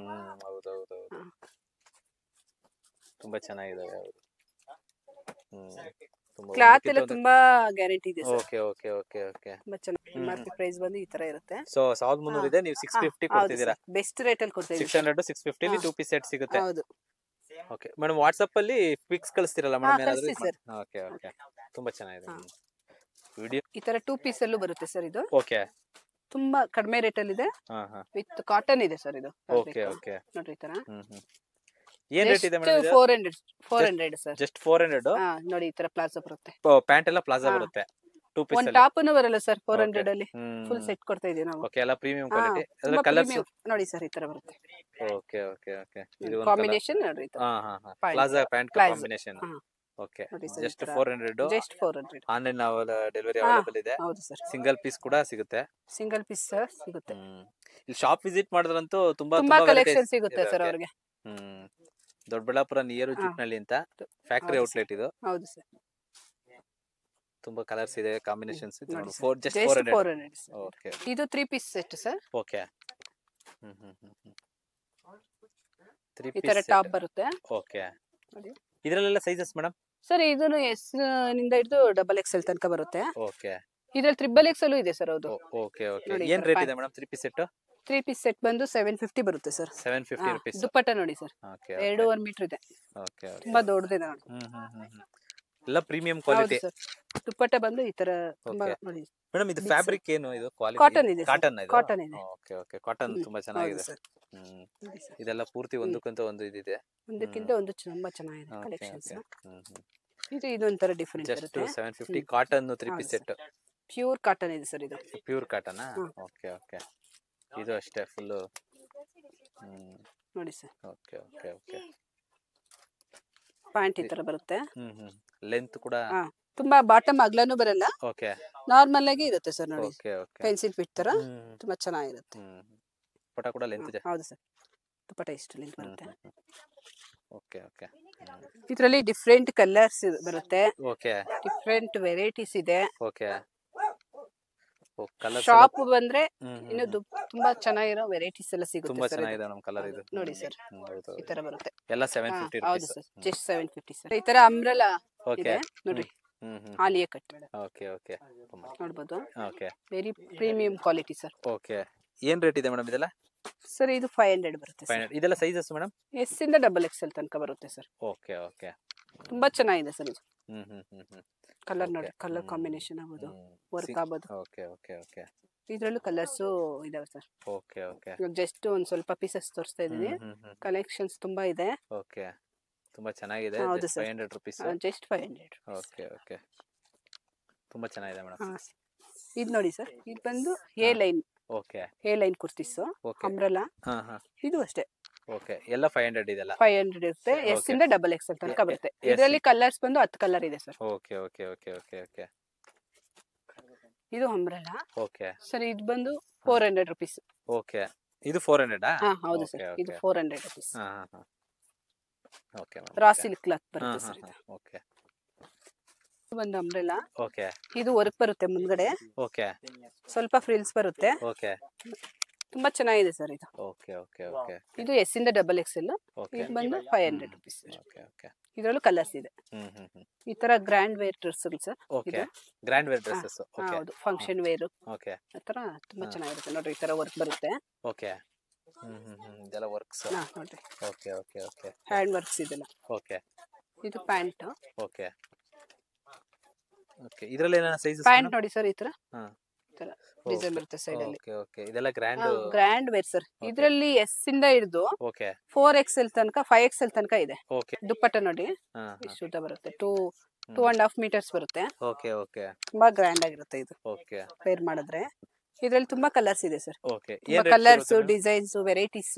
ಹೌದು ಹೌದು ಹೌದು. ತುಂಬಾ ಚೆನ್ನಾಗಿದೆ. ತುಂಬಾ ಕ್ಲಾತ್ ಎಲ್ಲ ತುಂಬಾ ಗ್ಯಾರಂಟಿ ಇದೆ sir. Okay okay okay okay. ತುಂಬಾ ಚೆನ್ನಾಗಿ. MRP ಪ್ರೈಸ್ ಬಂದು ಈ ತರ ಇರುತ್ತೆ. ಸೊ 1300 ಇದೆ, ನೀವು 650 ಕೊಡ್ತಿದ್ದೀರಾ. ಬೆಸ್ಟ್ ರೇಟ್ ಅಲ್ಲಿ ಕೊಡ್ತಾ ಇದ್ದೀವಿ. 600 to 650 ಅಲ್ಲಿ 2 ಪೀಸ್ ಸೆಟ್ ಸಿಗುತ್ತೆ. ಹೌದು. ಓಕೆ ಮೇಡಮ್, ವಾಟ್ಸ್ಆಪ್ ಅಲ್ಲಿ ಪಿಕ್ಸ್ ಕಳಿಸ್ತಿರಲ್ಲ ಮೇಡಮ್ ಏನಾದರೂ? ಕಳಿಸ್ತೀವಿ ಸರ್. Okay okay. ತುಂಬಾ ಚೆನ್ನಾಗಿದೆ ವಿಡಿಯೋ. ಈ ತರ 2 ಪೀಸ್ ಅಲ್ಲೂ ಬರುತ್ತೆ ಸರ್. ಇದು ಓಕೆ. ತುಂಬಾ ಕಡಿಮೆ ರೇಟ್ ಅಲ್ಲಿ ಇದೆ. ವಿತ್ ಕಾಟನ್ ಇದೆ ಸರ್. ಇದು ಓಕೆ ಓಕೆ. ನೋಡ್ರಿ ಈ ತರ. ಏನ್ ರೇಟ್ ಇದೆ ಮೇಡಮ್ ಇದು? 400 ಸರ್. ಜಸ್ಟ್ 400. ನೋಡಿ ಈ ತರ ಪ್ಲಾಜೋ ಬರುತ್ತೆ. ಪ್ಯಾಂಟ್ ಎಲ್ಲ ಪ್ಲಾಜಾ ಬರುತ್ತೆ. 2 ಪೀಸ್ ಒಂದು ಟಾಪ್ನು ಬರಲ್ಲ ಸರ್. 400 ಅಲ್ಲಿ ಫುಲ್ ಸೆಟ್ ಕೊಡ್ತಾ ಇದೀವಿ ನಾವು. ಓಕೆ. ಎಲ್ಲ ಪ್ರೀಮಿಯಂ ಕ್ವಾಲಿಟಿ. ಅದರ ಕಲರ್ಸ್ ನೋಡಿ ಸರ್, ಈ ತರ ಬರುತ್ತೆ. Okay okay okay. ಇದು ಒಂದು ಕಾಂಬಿನೇಷನ್ ನೋಡ್ರಿ ಈ ತರ. Plaza pant combination. Okay. Just 400. Just 400. Online delivery available ಇದೆ. ಹೌದು ಸರ್. ಸಿಂಗಲ್ ಪೀಸ್ ಕೂಡ ಸಿಗುತ್ತೆ. ಸಿಂಗಲ್ ಪೀಸ್ ಸಿಗುತ್ತೆ. ಇಲ್ಲಿ ಶಾಪ್ ವಿಸಿಟ್ ಮಾಡಿದ್ರಂತೂ ತುಂಬಾ ಕಲೆಕ್ಷನ್ ಸಿಗುತ್ತೆ ಸರ್ ಅವ್ರಿಗೆ. ದೊಡ್ಡಬಳ್ಳಾಪುರ ನಿಯರ್ ಚಿಕ್ಕನಹಳ್ಳಿ ಅಂತ ಫ್ಯಾಕ್ಟರಿ ಔಟ್ಲೆಟ್ ಇದು. ಹೌದು ಸರ್. ತುಂಬಾ ಕಲರ್ಸ್ ಇದೆ, ಕಾಂಬಿನೇಷನ್ಸ್ ಇದೆ. ನೋಡಿ ಜಸ್ಟ್ ಜಸ್ಟ್ 400. 400. ಓಕೆ. ಇದು 3 ಪೀಸ್ ಸೆಟ್ ಸರ್. ಓಕೆ. 3 ಈ ತರ ಪೀಸ್ ಟಾಪ್ ಬರುತ್ತೆ. ಓಕೆ. ನೋಡಿ ಇದರಲ್ಲೆಲ್ಲ ಸೈಜಸ್ ಮೇಡಮ್? ಸರ್ ಇದನ್ನು S ನಿಂದ ಹಿಡಿದು XXL ತನಕ ಬರುತ್ತೆ. ಓಕೆ. ಇದ್ರಲ್ಲಿ XXL ಇದೆ ಸರ್. ಹೌದು. Okay okay. ನೋಡಿ, ಏನ್ ರೇಟ್ ಇದೆ madam 3 piece set? 3 piece set ಬಂದು 750 ಬರುತ್ತೆ ಸರ್. 750 ರೂಪೀಸ್. ದುಪ್ಪಟ್ಟ ನೋಡಿ ಸರ್. ಓಕೆ. 2.5 ಮೀಟರ್ ಇದೆ. ಓಕೆ. ತುಂಬಾ ದೊಡ್ಡದಿದೆ ನೋಡಿ. ಎಲ್ಲ ಪ್ರೀಮಿಯಂ ಹೌದು ಕ್ವಾಲಿಟಿ. ಸರ್. ದುಪ್ಪಟ್ಟ ಬಂದು ಈ ತರ ತುಂಬಾ ನೋಡಿ. ಮೇಡಮ್ ಇದು ಫ್ಯಾಬ್ರಿಕ್ ಏನು ಇದು ಕ್ವಾಲಿಟಿ? ಕಾಟನ್ ಇದೆ. ಕಾಟನ್ ಇದೆ. ಕಾಟನ್ ಇದೆ. Okay okay. ಕಾಟನ್ ತುಂಬಾ ಚೆನ್ನಾಗಿದೆ. ಇದೆಲ್ಲ ಪೂರ್ತಿ ಒಂದಕ್ಕಿಂತ ಒಂದು ಇದಿದೆ. ಒಂದಕ್ಕಿಂತ ಒಂದು ತುಂಬಾ ಚೆನ್ನಾಗಿದೆ ಕಲೆಕ್ಷನ್ಸ್. ಇದು ಒಂಥರ ಡಿಫರೆಂಟ್ ಜಸ್ಟ್ ಇರುತ್ತೆ. 750 cotton 3 piece set. Pure cotton ಇದೆ ಸರ್ ಇದು. Pure cotton. Okay okay. ಇದು ಅಷ್ಟೇ ಫುಲ್. ನೋಡಿ sir. Okay okay okay. Pant ಈ ತರ ಬರುತ್ತೆ. ಲೆಂತ್ ಕೂಡ ತುಂಬಾ ಬಾಟಮ್ ಅಗಲನೂ ಬರಲ್ಲ. ಓಕೆ. ನಾರ್ಮಲ್ ಆಗಿ ಇರುತ್ತೆ ಸರ್. ನೋಡಿ ಓಕೆ ಓಕೆ. ಪೆನ್ಸಿಲ್ ಫಿಟ್ ತರ ತುಂಬಾ ಚೆನ್ನಾಗಿರುತ್ತೆ. ಪಟ ಕೂಡ ಲೆಂತ್ ಇದೆ. ಹೌದು ಸರ್. ದುಪ್ಪಟ್ಟ ಇಷ್ಟು ಲೆಂತ್ ಬರುತ್ತೆ. Okay okay. ಇದರಲ್ಲಿ ಡಿಫರೆಂಟ್ ಕಲರ್ಸ್ ಬರುತ್ತೆ. ಓಕೆ. ಡಿಫರೆಂಟ್ ವೆರೈಟೀಸ್ ಇದೆ. ಓಕೆ. ಕಲರ್ ಶಾಪ್ ಬಂದ್ರೆ ಇನ್ನು ತುಂಬಾ ಚೆನ್ನಾಗಿರೋ ವೆರೈಟೀಸ್ ಎಲ್ಲ ಸಿಗುತ್ತೆ. ತುಂಬಾ ಚೆನ್ನಾಗಿದೆ ನಮ್ಮ ಕಲರ್ ಇದು. ನೋಡಿ ಸರ್, ಈ ತರ ಬರುತ್ತೆ. ಎಲ್ಲ 750 ಹೌದು ರೂಪೀಸ್. ಸರ್. Just 750 sir. ಈ ತರ ಅಂಬ್ರೆಲಾ ಓಕೆ. ಇದೆ ನೋಡ್ರಿ. ಆಲಿಯಾ ಕಟ್ ಓಕೆ ಓಕೆ ನೋಡ್ಬೋದು. Okay very premium quality sir. Okay ಏನ್ ರೇಟ್ ಇದೆ ಮೇಡಮ್ ಇದೆಲ್ಲ? ಸರ್ ಇದು 500 ಬರುತ್ತೆ ಸರ್. 500 ಇದೆಲ್ಲ ಸೈಜಸ್ ಮೇಡಮ್? ಎಸ್ ಇಂದ ಡಬಲ್ ಎಕ್ಸೆಲ್ ತನಕ ಬರುತ್ತೆ ಸರ್. ಓಕೆ ಓಕೆ ತುಂಬಾ ಚೆನ್ನಾಗಿದೆ ಸರ್ ಇದು. ಹ್ಮ್ ಕಲರ್ ನೋಡಿ, ಕಲರ್ ಕಾಂಬಿನೇಷನ್ ಆಗ್ಬೋದು, ವರ್ಕ್ ಆಗ್ಬೋದು. ಓಕೆ ಓಕೆ ಓಕೆ ಇದ್ರಲ್ಲೂ ಕಲರ್ಸ್ ಇದಾವೆ ಸರ್. ಓಕೆ ಓಕೆ ಜಸ್ಟ್ ಒಂದ್ ಸ್ವಲ್ಪ ಪೀಸಸ್ ತೋರಿಸ್ತಾ ಇದೀನಿ. ಕಲೆಕ್ಷನ್ಸ್ ತುಂಬಾ ಇದೆ. ಓಕೆ ತುಂಬಾ ಚೆನ್ನಾಗಿದೆ. ಹೌದು sir. 500 rupees. Just 500. Okay okay ತುಂಬಾ ಚೆನ್ನಾಗಿದೆ ಮೇಡಮ್. ಇದು ನೋಡಿ ಸರ್, ಇದು ಬಂದು A line. Okay A line kurtis umbrella. ಇದು ಅಷ್ಟೇ. ಓಕೆ ಎಲ್ಲ 500 ಇದೆಲ್ಲ? 500 ಇರುತ್ತೆ. ಎಸ್ ಇಂದ ಡಬಲ್ ಎಕ್ಸೆಲ್ ತನಕ ಬರುತ್ತೆ. ಇದರಲ್ಲಿ ಕಲರ್ಸ್ ಬಂದು 10 ಕಲರ್ ಇದೆ sir. Okay okay okay okay okay ಇದು ಅಂಬ್ರೆಲಾ. ಓಕೆ ಸರ್ ಇದು ಬಂದು 400 ರೂಪೀಸ್. ಓಕೆ ಇದು 400 ಹಾ ಹೌದು ಸರ್. ಇದು 400 rupees. Okay raw silk cloth ಬರುತ್ತೆ ಸರ್ ಇದು. ಓಕೆ ಒಂದು ಅಂಬ್ರೆಲಾ. ಓಕೆ ಇದು ವರ್ಕ್ ಬರುತ್ತೆ ಮುಂದ್ಗಡೆ. ಓಕೆ ಸ್ವಲ್ಪ ಫ್ರಿಲ್ಸ್ ಬರುತ್ತೆ. ಓಕೆ ತುಂಬಾ ಚೆನ್ನಾಗಿದೆ ಸರ್ ಇದು. ಓಕೆ ಓಕೆ ಓಕೆ ಇದು ಎಸ್ ಇಂದ ಡಬಲ್ ಎಕ್ಸೆಲ್. ಇದು ಬಂದು 500 ರೂಪೀಸ್. ಓಕೆ ಓಕೆ ಇದರಲ್ಲೂ ಕಲರ್ಸ್ ಇದೆ. ಈ ತರ ಗ್ರ್ಯಾಂಡ್ ವೇರ್ ಡ್ರೆಸ್ಗಳು sir. Okay grand wear dresses. Okay ಹೌದು, ಫಂಕ್ಷನ್ ವೇರ್. ಓಕೆ ಆ ತರ ತುಂಬಾ ಚೆನ್ನಾಗಿರುತ್ತೆ ನೋಡ್ರಿ. ಈ ತರ ವರ್ಕ್ ಬರುತ್ತೆ. ಓಕೆ ಇದೆಲ್ಲ ವರ್ಕ್ಸ್. ನೋಡ್ರಿ. Okay okay okay hand works ಇದೆಲ್ಲ. ಓಕೆ ಇದು ಪ್ಯಾಂಟ್. ಓಕೆ ಓಕೆ ಇದರಲ್ಲಿ ಏನಾನ ಸೈಜಸ್? ಪ್ಯಾಂಟ್ ನೋಡಿ ಸರ್, ಈ ತರ ಈ ತರ ಡಿಸೈನ್ ಬರುತ್ತೆ ಸೈಡ್ ಅಲ್ಲಿ. ಓಕೆ ಓಕೆ ಇದೆಲ್ಲ ಗ್ರ್ಯಾಂಡ್ ವೇರ್ ಸರ್. ಇದರಲ್ಲಿ ಎಸ್ ಇಂದ ಹಿಡಿದು ಓಕೆ 4XL ತನಕ 5XL ತನಕ ಇದೆ. ಓಕೆ ದುಪ್ಪಟ್ಟ ನೋಡಿ ಎಷ್ಟು ಉದ್ದ ಬರುತ್ತೆ. 2.5 ಮೀಟರ್ಸ್ ಬರುತ್ತೆ. ಓಕೆ ಓಕೆ ತುಂಬಾ ಗ್ರ್ಯಾಂಡ್ ಆಗಿರುತ್ತೆ ಇದು ಓಕೆ ವೇರ್ ಮಾಡಿದ್ರೆ. ಇದ್ರಲ್ಲಿ ತುಂಬಾ ಕಲರ್ಸ್ ಇದೆ sir. Okay colours, designs, varieties.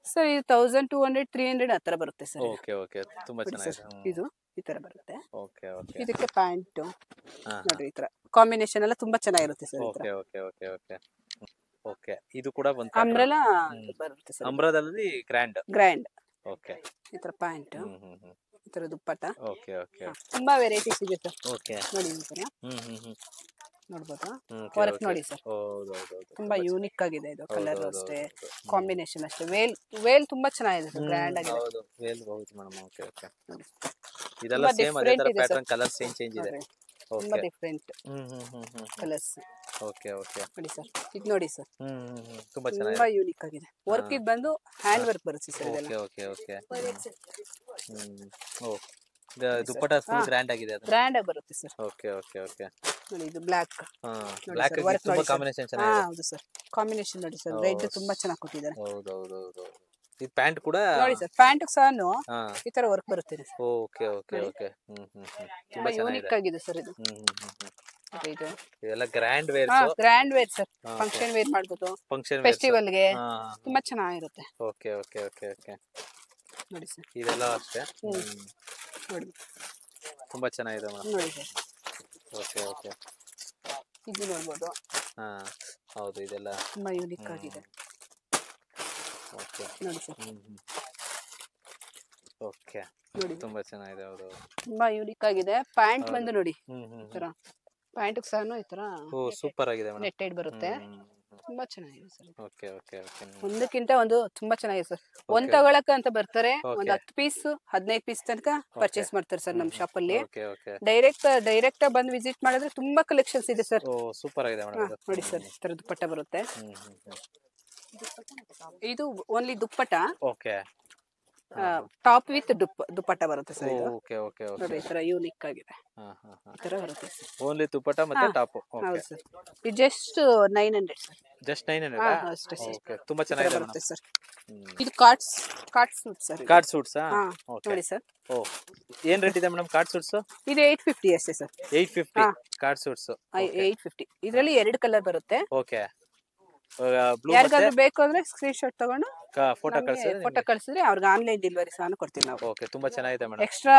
Sir ಇದು 1200 300 ಹತ್ರ ಬರುತ್ತೆ ಸರ್. ಓಕೆ ಓಕೆ ತುಂಬಾ ಚೆನ್ನಾಗಿದೆ. ಇದು ಈ ತರ ಬರುತ್ತೆ. ಓಕೆ ಓಕೆ ಇದಕ್ಕೆ ಪ್ಯಾಂಟ್ ನೋಡ್ರಿ. ಈ ತರ ಕಾಂಬಿನೇಷನ್ ಎಲ್ಲ ತುಂಬಾ ಚೆನ್ನಾಗಿರುತ್ತೆ sir. Okay okay okay okay okay ಇದು ಕೂಡ ಬಂತು. ಅಂಬ್ರೆಲಾ ಬರುತ್ತೆ ಸರ್. ಅಂಬ್ರೆಲಾದಲ್ಲಿ ಗ್ರ್ಯಾಂಡ್. ಓಕೆ ಈ ತರ ಪ್ಯಾಂಟ್, ಈ ತರ ದುಪ್ಪಟ್ಟ. ಓಕೆ ಓಕೆ ತುಂಬಾ ವೆರೈಟೀಸ್ ಇದೆ ಸರ್. ಓಕೆ ನೋಡಿ ಈ ತರ ನೋಡ್ಬೋದು. ವರ್ಕ್ ನೋಡಿ ಸರ್, ತುಂಬಾ ಯೂನಿಕ್ ಆಗಿದೆ ಇದು. ಕಲರ್ ಅಷ್ಟೇ, ಕಾಂಬಿನೇಷನ್ ಅಷ್ಟೇ. ವೇಲ್ ತುಂಬಾ ಚೆನ್ನಾಗಿದೆ ಸರ್, ಗ್ರ್ಯಾಂಡ್ ಆಗಿದೆ. ಹೌದು ವೇಲ್ ಹೌದು ಮೇಡಂ. ಓಕೆ ಓಕೆ ಇದೆಲ್ಲ ಸೇಮ್ ಅದೇ ತರ ಪ್ಯಾಟರ್ನ್, ಕಲರ್ ಚೇಂಜ್ ಇದೆ. ತುಂಬಾ ಡಿಫರೆಂಟ್ ಕಲರ್ಸ್. ಓಕೆ ಓಕೆ ನೋಡಿ ಸರ್, ಇದು ನೋಡಿ ಸರ್, ತುಂಬಾ ಚೆನ್ನಾಗಿದೆ, ತುಂಬಾ ಯೂನಿಕ್ ಆಗಿದೆ. ವರ್ಕ್ ಇದು ಬಂದು ಹ್ಯಾಂಡ್ ವರ್ಕ್ ಬರುತ್ತೆ ಸರ್ ಇದೆಲ್ಲ. ಓಕೆ ಓಕೆ ಓ ದುಪ್ಪಟ್ಟ ಫುಲ್ ಗ್ರ್ಯಾಂಡ್ ಆಗಿದೆ, ಅದು ಗ್ರ್ಯಾಂಡ್ ಆಗಿ ಬರುತ್ತೆ ಸರ್. ಓಕೆ ಓಕೆ ಓಕೆ ನೋಡಿ ಇದು ಬ್ಲಾಕ್. ಬ್ಲಾಕ್ ಗೆ ತುಂಬಾ ಕಾಂಬಿನೇಷನ್ ಚೆನ್ನಾಗಿದೆ. ಹೌದು ಸರ್, ಕಾಂಬಿನೇಷನ್ ನೋಡಿ ಸರ್. ರೆಡ್ ತುಂಬಾ ಚೆನ್ನಾಗಿ ಕೊಟ್ಟಿದ್ದಾರೆ. ಹೌದು ಹೌದು ಹೌದು. ಈ ಪ್ಯಾಂಟ್ ಕೂಡ ನೋಡಿ ಸರ್, ಪ್ಯಾಂಟ್ ಸಹನು ಈ ತರ ವರ್ಕ್ ಬರುತ್ತೆ. ಓಕೆ ಓಕೆ ಓಕೆ ತುಂಬಾ ಯೂನಿಕ್ ಆಗಿದೆ ಸರ್ ಇದು. ಇದು ಇದೆಲ್ಲ grand wear. Grand wear sir, function wear ಮಾಡಬಹುದು, ಫೆಸ್ಟಿವಲ್ ಗೆ ತುಂಬಾ ಚೆನ್ನಾಗಿರುತ್ತೆ. ಓಕೆ ಓಕೆ ಓಕೆ ಓಕೆ ನೋಡಿ ಸರ್, ಇದೆಲ್ಲ ಅಷ್ಟೇ ನೋಡಿ ತುಂಬಾ ಚೆನ್ನಾಗಿದೆ ಮೇಡಂ. ನೋಡಿ ಸರ್, ಓಕೆ ಓಕೆ ಇದು ನೋಡಬಹುದು. ಹೌದು ಇದೆಲ್ಲ ತುಂಬಾ ಯೂನಿಕ್ ಆಗಿದೆ. ಓಕೆ ನೋಡಿ ಸರ್, ಓಕೆ ನೋಡಿ ತುಂಬಾ ಚೆನ್ನಾಗಿದೆ. ಹೌದು ತುಂಬಾ ಯೂನಿಕ್ ಆಗಿದೆ. ಪ್ಯಾಂಟ್ ಬಂದು ನೋಡಿ ಈ ತರ, ಪ್ಯಾಂಟ್ ಸಹನು ಈ ತರ ಸೂಪರ್ ಆಗಿದೆ ಮೇಡಂ, ನೆಟ್ಟೆಡ್ ಬರುತ್ತೆ. ತುಂಬಾ ಚೆನ್ನಾಗಿದೆ ಸರ್. ಓಕೆ ಓಕೆ ಓಕೆ ಒಂದಕ್ಕಿಂತ ಒಂದು ತುಂಬಾ ಚೆನ್ನಾಗಿದೆ ಸರ್. ಒಂದ್ ತಗೊಳಕ ಅಂತ ಬರ್ತಾರೆ, ಒಂದ್ 10 ಪೀಸ್ 15 ಪೀಸ್ ತನಕ ಪರ್ಚೇಸ್ ಮಾಡ್ತಾರೆ ಸರ್ ನಮ್ಮ ಶಾಪ್ ಅಲ್ಲಿ. ಡೈರೆಕ್ಟ್ ಬಂದು ವಿಸಿಟ್ ಮಾಡಿದ್ರೆ ತುಂಬಾ ಕಲೆಕ್ಷನ್ಸ್ ಇದೆ ಸರ್. ಸೂಪರ್ ಆಗಿದೆ ಮೇಡಂ. ನೋಡಿ ಸರ್, ಈ ತರ ದುಪ್ಪಟ್ಟ ಬರುತ್ತೆ. ಇದು only dupatta. Okay top with dupatta ಬರುತ್ತೆ ಸರ್ ಇದು. ಓಕೆ ಓಕೆ ಓಕೆ ನೋಡಿ ಈ ತರ ಯೂನಿಕ್ ಆಗಿದೆ. ಈ ತರ ಬರುತ್ತೆ ಸರ್. ಓನ್ಲಿ ದುಪ್ಪಟ್ಟ ಮತ್ತೆ ಟಾಪ್. ಹೌದು ಸರ್, ಇದು ಜಸ್ಟ್ 900 ಸರ್. ಜಸ್ಟ್ 900 ಅಷ್ಟೇ ಸರ್. ಓಕೆ ತುಂಬಾ ಚೆನ್ನಾಗಿದೆ ಬರುತ್ತೆ ಸರ್. ಇದು card suit sir. Card suits okay ನೋಡಿ ಸರ್. ಓ ಏನ್ ರೇಟ್ ಇದೆ ಮೇಡಂ ಕಾರ್ಡ್ ಸೂಟ್ಸ್? ಇದು 850 ಅಷ್ಟೇ ಸರ್. 850 card suits. 850. ಇದರಲ್ಲಿ 2 ಕಲರ್ ಬರುತ್ತೆ. ಓಕೆ ಬ್ಲೂ ಯಾರಿಗಾದ್ರೂ ಬೇಕು ಅಂದ್ರೆ ಸ್ಕ್ರೀನ್ ಶಾಟ್ ತಗೊಂಡು ಫೋಟೋ ಕಳಿಸಿದ್ರೆ ಅವ್ರಿಗೆ ಆನ್ಲೈನ್ ಡೆಲಿವರಿ ಸಹ ಕೊಡ್ತೀವಿ ನಾವು. ಓಕೆ ತುಂಬಾ ಚೆನ್ನಾಗಿದೆ ಮೇಡಂ. ಎಕ್ಸ್ಟ್ರಾ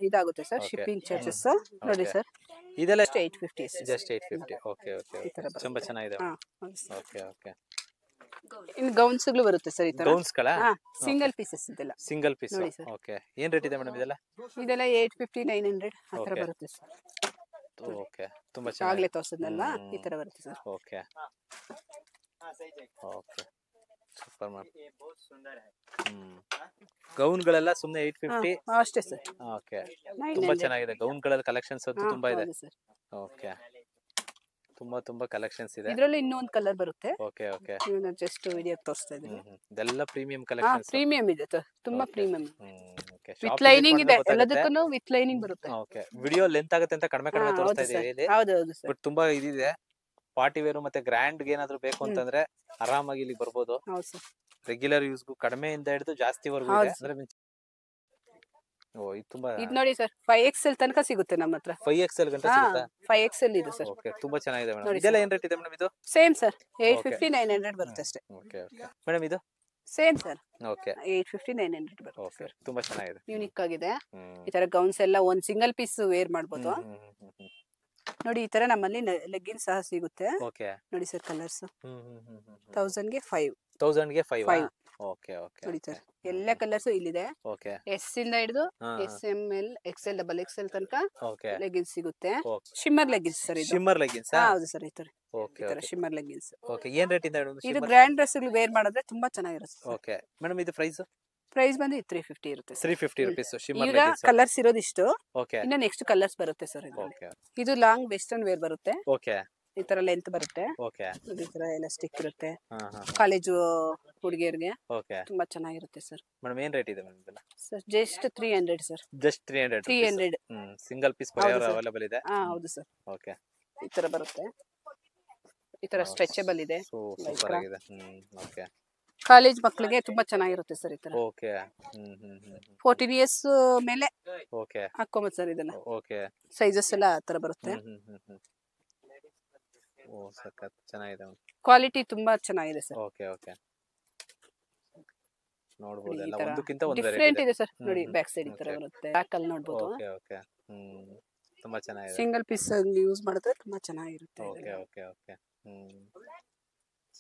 ಇದಾಗುತ್ತೆ ಸರ್, ಶಿಪ್ಪಿಂಗ್ ಚಾರ್ಜಸ್. ನೋಡಿ ಸರ್, ಇದೆಲ್ಲ 850 ಜಸ್ಟ್ 850. ಓಕೆ ಓಕೆ ತುಂಬಾ ಚೆನ್ನಾಗಿದೆ. ಓಕೆ ಓಕೆ ಇನ್ನು ಗೌನ್ಸ್ ಗಳು ಬರುತ್ತೆ ಸರ್. ಈ ತರ ಗೌನ್ಸ್ ಗಳ ಸಿಂಗಲ್ ಪೀಸಸ್ ಇದೆಲ್ಲ. Single piece. ಓಕೆ ಏನ್ ರೇಟ್ ಇದೆ ಮೇಡಂ ಇದೆಲ್ಲ? ಇದೆಲ್ಲ 850 900 ಆ ತರ ಬರುತ್ತೆ ಸರ್. ಓಕೆ ತುಂಬಾ ಚೆನ್ನಾಗಿದೆ. ಆಗ್ಲೇ ತೋರಿಸಿದ್ನಲ್ಲ, ಈ ತರ ಬರುತ್ತೆ sir. Okay okay super ma'am. Gown ಗಳೆಲ್ಲ ಸುಮ್ನೆ 850. ಅಷ್ಟೇ ಸರ್. ಓಕೆ, ತುಂಬಾ ಚೆನ್ನಾಗಿದೆ. ಗೌನ್ ಗಳಲ್ಲಿ ಕಲೆಕ್ಷನ್ಸ್ ಅಂತೂ ತುಂಬಾ ಇದೆ. ಓಕೆ, ತುಂಬಾ ಕಲೆಕ್ಷನ್ಸ್ ಇದೆ. ಇದರಲ್ಲಿ ಇನ್ನೊಂದು ಕಲರ್ ಬರುತ್ತೆ. ಓಕೆ ಓಕೆ, ನಾನು ಜಸ್ಟ್ ವಿಡಿಯೋ ತೋರಿಸ್ತಾ ಇದ್ದೀನಿ. ಇದೆಲ್ಲ ಪ್ರೀಮಿಯಂ ಕಲೆಕ್ಷನ್ಸ್. ಪ್ರೀಮಿಯಂ ಇದೆ ಸರ್, ತುಂಬಾ ಪ್ರೀಮಿಯಂ. ಓಕೆ, ವಿತ್ ಲೈನಿಂಗ್ ಇದೆ, ಎಲ್ಲದಕ್ಕೂ ವಿತ್ ಲೈನಿಂಗ್ ಬರುತ್ತೆ. ಓಕೆ, ವಿಡಿಯೋ ಲೆಂತ್ ಆಗುತ್ತೆ ಅಂತ ಕಡಿಮೆ ತೋರಿಸ್ತಾ ಇದೀವಿ ಇಲ್ಲಿ. ಹೌದು ಸರ್. ಬಟ್ ತುಂಬಾ ಇದಿದೆ. ಪಾರ್ಟಿ ವೇರ್ ಮತ್ತೆ ಗ್ರ್ಯಾಂಡ್ ಏನಾದ್ರು ಬೇಕು ಅಂತಂದ್ರೆ ಆರಾಮಾಗಿ ಇಲ್ಲಿ ಬರ್ಬೋದು. ಹೌದು ಸರ್. ರೆಗ್ಯುಲರ್ ಯೂಸ್ಗೂ ಕಡಿಮೆಯಿಂದ ಹಿಡಿದು ಜಾಸ್ತಿವರೆಗೂ ಇದೆ. ಅಂದ್ರೆ ಇದು ತುಂಬಾ, ಇದು ನೋಡಿ ಸರ್, 5XL ತನಕ ಸಿಗುತ್ತೆ ನಮ್ಮ ಹತ್ರ. 5XL ಗಂಟ ಸಿಗುತ್ತಾ? 5XL ಇದೆ ಸರ್. ಓಕೆ, ತುಂಬಾ ಚೆನ್ನಾಗಿದೆ ಮೇಡಂ. ಇದೆಲ್ಲ ಏನ್ ರೇಟ್ ಇದೆ ಮೇಡಂ ಇದು? ಸೇಮ್ ಸರ್, 850 900 ಬರುತ್ತೆ ಅಷ್ಟೇ. ಓಕೆ ಓಕೆ ಮೇಡಂ, ಇದು ಸೇಮ್ ಸರ್. ಓಕೆ, 850 900 ಬರುತ್ತೆ. ಓಕೆ, ತುಂಬಾ ಚೆನ್ನಾಗಿದೆ. ಯೂನಿಕ್ ಆಗಿದೆ. ಈ ತರ ಗೌನ್ಸ್ ಎಲ್ಲ ಒಂದ್ ಸಿಂಗಲ್ ಪೀಸ್ ವೇರ್ ಮಾಡಬಹುದು. ನೋಡಿ, ಈ ತರ ನಮ್ಮಲ್ಲಿ ಲೆಗ್ಗಿನ್ಸ್ ಸಹ ಸಿಗುತ್ತೆ. ಓಕೆ, ನೋಡಿ ಸರ್, ಕಲರ್ಸ್ 1000 ಗೆ 5. 1000 ಗೆ 5. ಓಕೆ ಓಕೆ, ನೋಡಿ ಸರ್, ಎಲ್ಲ ಕಲರ್ಸ್ ಇಲ್ಲಿದೆ. ಓಕೆ, ಎಸ್ ಇಂದ ಹಿಡಿದು SML XL XXL ತನಕ ಓಕೆ, ಲೆಗ್ಗಿನ್ಸ್ ಸಿಗುತ್ತೆ. ಶಿಮ್ಮರ್ ಲೆಗ್ಗಿನ್ಸ್ ಸರ್ ಇದು. Shimmer leggings? ಹೌದು ಸರ್, ಈ ತರ ಓಕೆ, ಈ ತರ ಶಿಮ್ಮರ್ ಲೆಗ್ಗಿನ್ಸ್. ಓಕೆ, ಏನ್ ರೇಟ್ ಇಂದ ಹಿಡಿದು? ಇದು ಗ್ರ್ಯಾಂಡ್ ಡ್ರೆಸ್ ವೇರ್ ಮಾಡಿದ್ರೆ ತುಂಬಾ ಚೆನ್ನಾಗಿರುತ್ತೆ. ಓಕೆ ಮೇಡಂ, ಇದು ಪ್ರೈಸ್ ಬಂದು 350 ಇರುತ್ತೆ. 350 rupees ಶಿಮ್ಮರ್ ಈಗ ಲೆಗ್ಗಿನ್ಸ್. ಕಲರ್ಸ್ ಇರೋದಿಷ್ಟು. ಓಕೆ, ಇನ್ನ ನೆಕ್ಸ್ಟ್ ಕಲರ್ಸ್ ಬರುತ್ತೆ ಸರ್. ಓಕೆ, ಇದು ಲಾಂಗ್ ವೆಸ್ಟರ್ನ್ ವೇರ್ ಬರುತ್ತೆ. ಓಕೆ, ಈ ತರ ಲೆಂತ್ ಬರುತ್ತೆ. ಓಕೆ, ಈ ತರ ಎಲಾಸ್ಟಿಕ್ ಇರುತ್ತೆ. ಹಾ ಹಾ, ಕಾಲೇಜು ಹುಡುಗಿಯರಿಗೆ ಓಕೆ. ತುಂಬಾ ಚೆನ್ನಾಗಿರುತ್ತೆ ಸರ್. ಮೇಡಂ, ಏನ್ ರೇಟ್ ಇದೆ ಮೇಡಂ ಇದೆಲ್ಲ? Sir just 300 sir. Just 300 300. Single piece courier available ಇದೆ. ಹೌದು ಸರ್. ಓಕೆ, ಈ ತರ ಬರುತ್ತೆ. ಈ ತರ ಸ್ಟ್ರೆಚಬಲ್ ಇದೆ. ಸೂಪರ್ ಆಗಿದೆ. ಓಕೆ, ಕಾಲೇಜ್ ಮಕ್ಕಳಿಗೆ ತುಂಬಾ ಚೆನ್ನಾಗಿರುತ್ತೆ ಸರ್. ಈ ತರ ಓಕೆ, 14 ಇಯರ್ಸ್ ಮೇಲೆ ಓಕೆ ಹಾಕೋಬಹುದು ಸರ್ ಇದನ್ನ. ಓಕೆ, ಸೈಜಸ್ ಎಲ್ಲ ಆ ತರ ಬರುತ್ತೆ. ಓ, ಸಖತ್ ಚೆನ್ನಾಗಿದೆ. ಕ್ವಾಲಿಟಿ ತುಂಬಾ ಚೆನ್ನಾಗಿದೆ ಸರ್. ಓಕೆ ಓಕೆ, ನೋಡಬಹುದು ಎಲ್ಲ ಒಂದಕ್ಕಿಂತ ಒಂದು ಡಿಫರೆಂಟ್ ಇದೆ ಸರ್. ನೋಡಿ, ಬ್ಯಾಕ್ ಸೈಡ್ ಈ ತರ ಬರುತ್ತೆ. ಬ್ಯಾಕ್ ಅಲ್ಲಿ ನೋಡಬಹುದು. ಓಕೆ ಓಕೆ, ತುಂಬಾ ಚೆನ್ನಾಗಿದೆ. ಸಿಂಗಲ್ ಪೀಸ್ ಯೂಸ್ ಮಾಡಿದ್ರೆ ತುಂಬಾ ಚೆನ್ನಾಗಿರುತ್ತೆ. ಓಕೆ ಓಕೆ ಓಕೆ,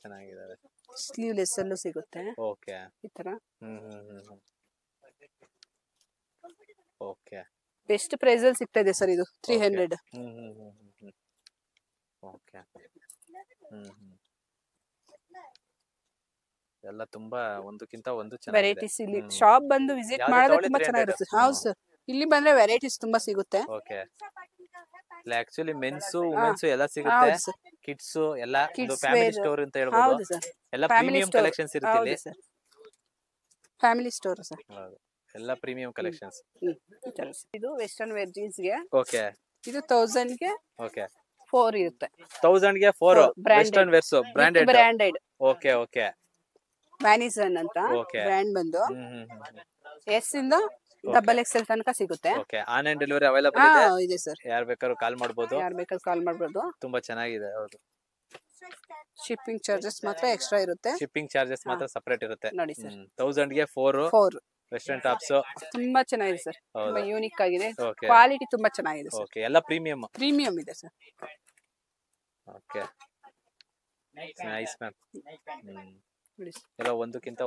ಚೆನ್ನಾಗಿದೆ. ಸ್ಲೀವ್ಲೆಸ್ ಅಲ್ಲೂ ಸಿಗುತ್ತೆ. ಓಕೆ, ಈ ತರ ಓಕೆ, ಬೆಸ್ಟ್ ಪ್ರೈಸ್ ಅಲ್ಲಿ ಸಿಗ್ತಾ ಇದೆ ಸರ್ ಇದು 300. ಓಕೆ, ಎಲ್ಲ ತುಂಬಾ ಒಂದಕ್ಕಿಂತ ಒಂದು ಚೆನ್ನಾಗಿದೆ. ವೆರೈಟೀಸ್ ಇಲ್ಲಿ ಶಾಪ್ ಬಂದು ವಿಸಿಟ್ ಮಾಡಿದ್ರೆ ತುಂಬಾ ಚೆನ್ನಾಗಿರುತ್ತೆ. ಹೌದು ಸರ್, ಇಲ್ಲಿ ಬಂದ್ರೆ ವೆರೈಟೀಸ್ ತುಂಬಾ ಸಿಗುತ್ತೆ. ಓಕೆ, ಆಕ್ಚುಲಿ ಮೆನ್ಸ್ ವುಮೆನ್ಸ್ ಎಲ್ಲ ಸಿಗುತ್ತೆ. ಕಿಡ್ಸ್ ಎಲ್ಲ ಫ್ಯಾಮಿಲಿ ಸ್ಟೋರ್ ಅಂತ ಹೇಳ್ಬೋದು. ಹೌದು ಸರ್, ಎಲ್ಲ ಪ್ರೀಮಿಯಂ ಕಲೆಕ್ಷನ್ಸ್ ಇರುತ್ತೆ ಇಲ್ಲಿ. Family store sir. ಹೌದು, ಎಲ್ಲ ಪ್ರೀಮಿಯಂ ಕಲೆಕ್ಷನ್ಸ್. ಇದು ವೆಸ್ಟರ್ನ್ ವೇರ್ ಜೀನ್ಸ್ ಗೆ. ಓಕೆ, ಇದು 1000 ಗೆ ಓಕೆ 4 ಇರುತ್ತೆ. 1000 ಗೆ 4 western wears branded. Okay okay, Van Heusen ಅಂತ ಬ್ರ್ಯಾಂಡ್ ಬಂದು ಎಸ್ ಇಂದ XXL ತನಕ ಸಿಗುತ್ತೆ. ಓಕೆ, ಆನ್ಲೈನ್ ಡೆಲಿವರಿ ಅವೈಲೇಬಲ್ ಇದೆ. ಇದೆ ಸರ್, ಯಾರು ಬೇಕಾದ್ರೂ ಕಾಲ್ ಮಾಡಬಹುದು. ಯಾರು ಬೇಕಾದ್ರೂ ಕಾಲ್ ಮಾಡಬಹುದು. ತುಂಬಾ ಚೆನ್ನಾಗಿದೆ. ಹೌದು, ಶಿಪ್ಪಿಂಗ್ ಚಾರ್ಜಸ್ ಮಾತ್ರ ಎಕ್ಸ್ಟ್ರಾ ಇರುತ್ತೆ. ಶಿಪ್ಪಿಂಗ್ ಚಾರ್ಜಸ್ ಮಾತ್ರ ಸೆಪರೇಟ್ ಇರುತ್ತೆ. ನೋಡಿ ಸರ್, 1000 ಗೆ 4 ವೆಸ್ಟರ್ನ್ ಟಾಪ್ಸ್. ತುಂಬಾ ಚೆನ್ನಾಗಿದೆ ಸರ್, ತುಂಬಾ ಯೂನಿಕ್ ಆಗಿದೆ. ಓಕೆ, ಕ್ವಾಲಿಟಿ ತುಂಬಾ ಚೆನ್ನಾಗಿದೆ ಸರ್. ಓಕೆ, ಎಲ್ಲ ಪ್ರೀಮಿಯಂ ಇದೆ ಸರ್. Okay, nice ma'am. ಎಲ್ಲ ಒಂದಕ್ಕಿಂತ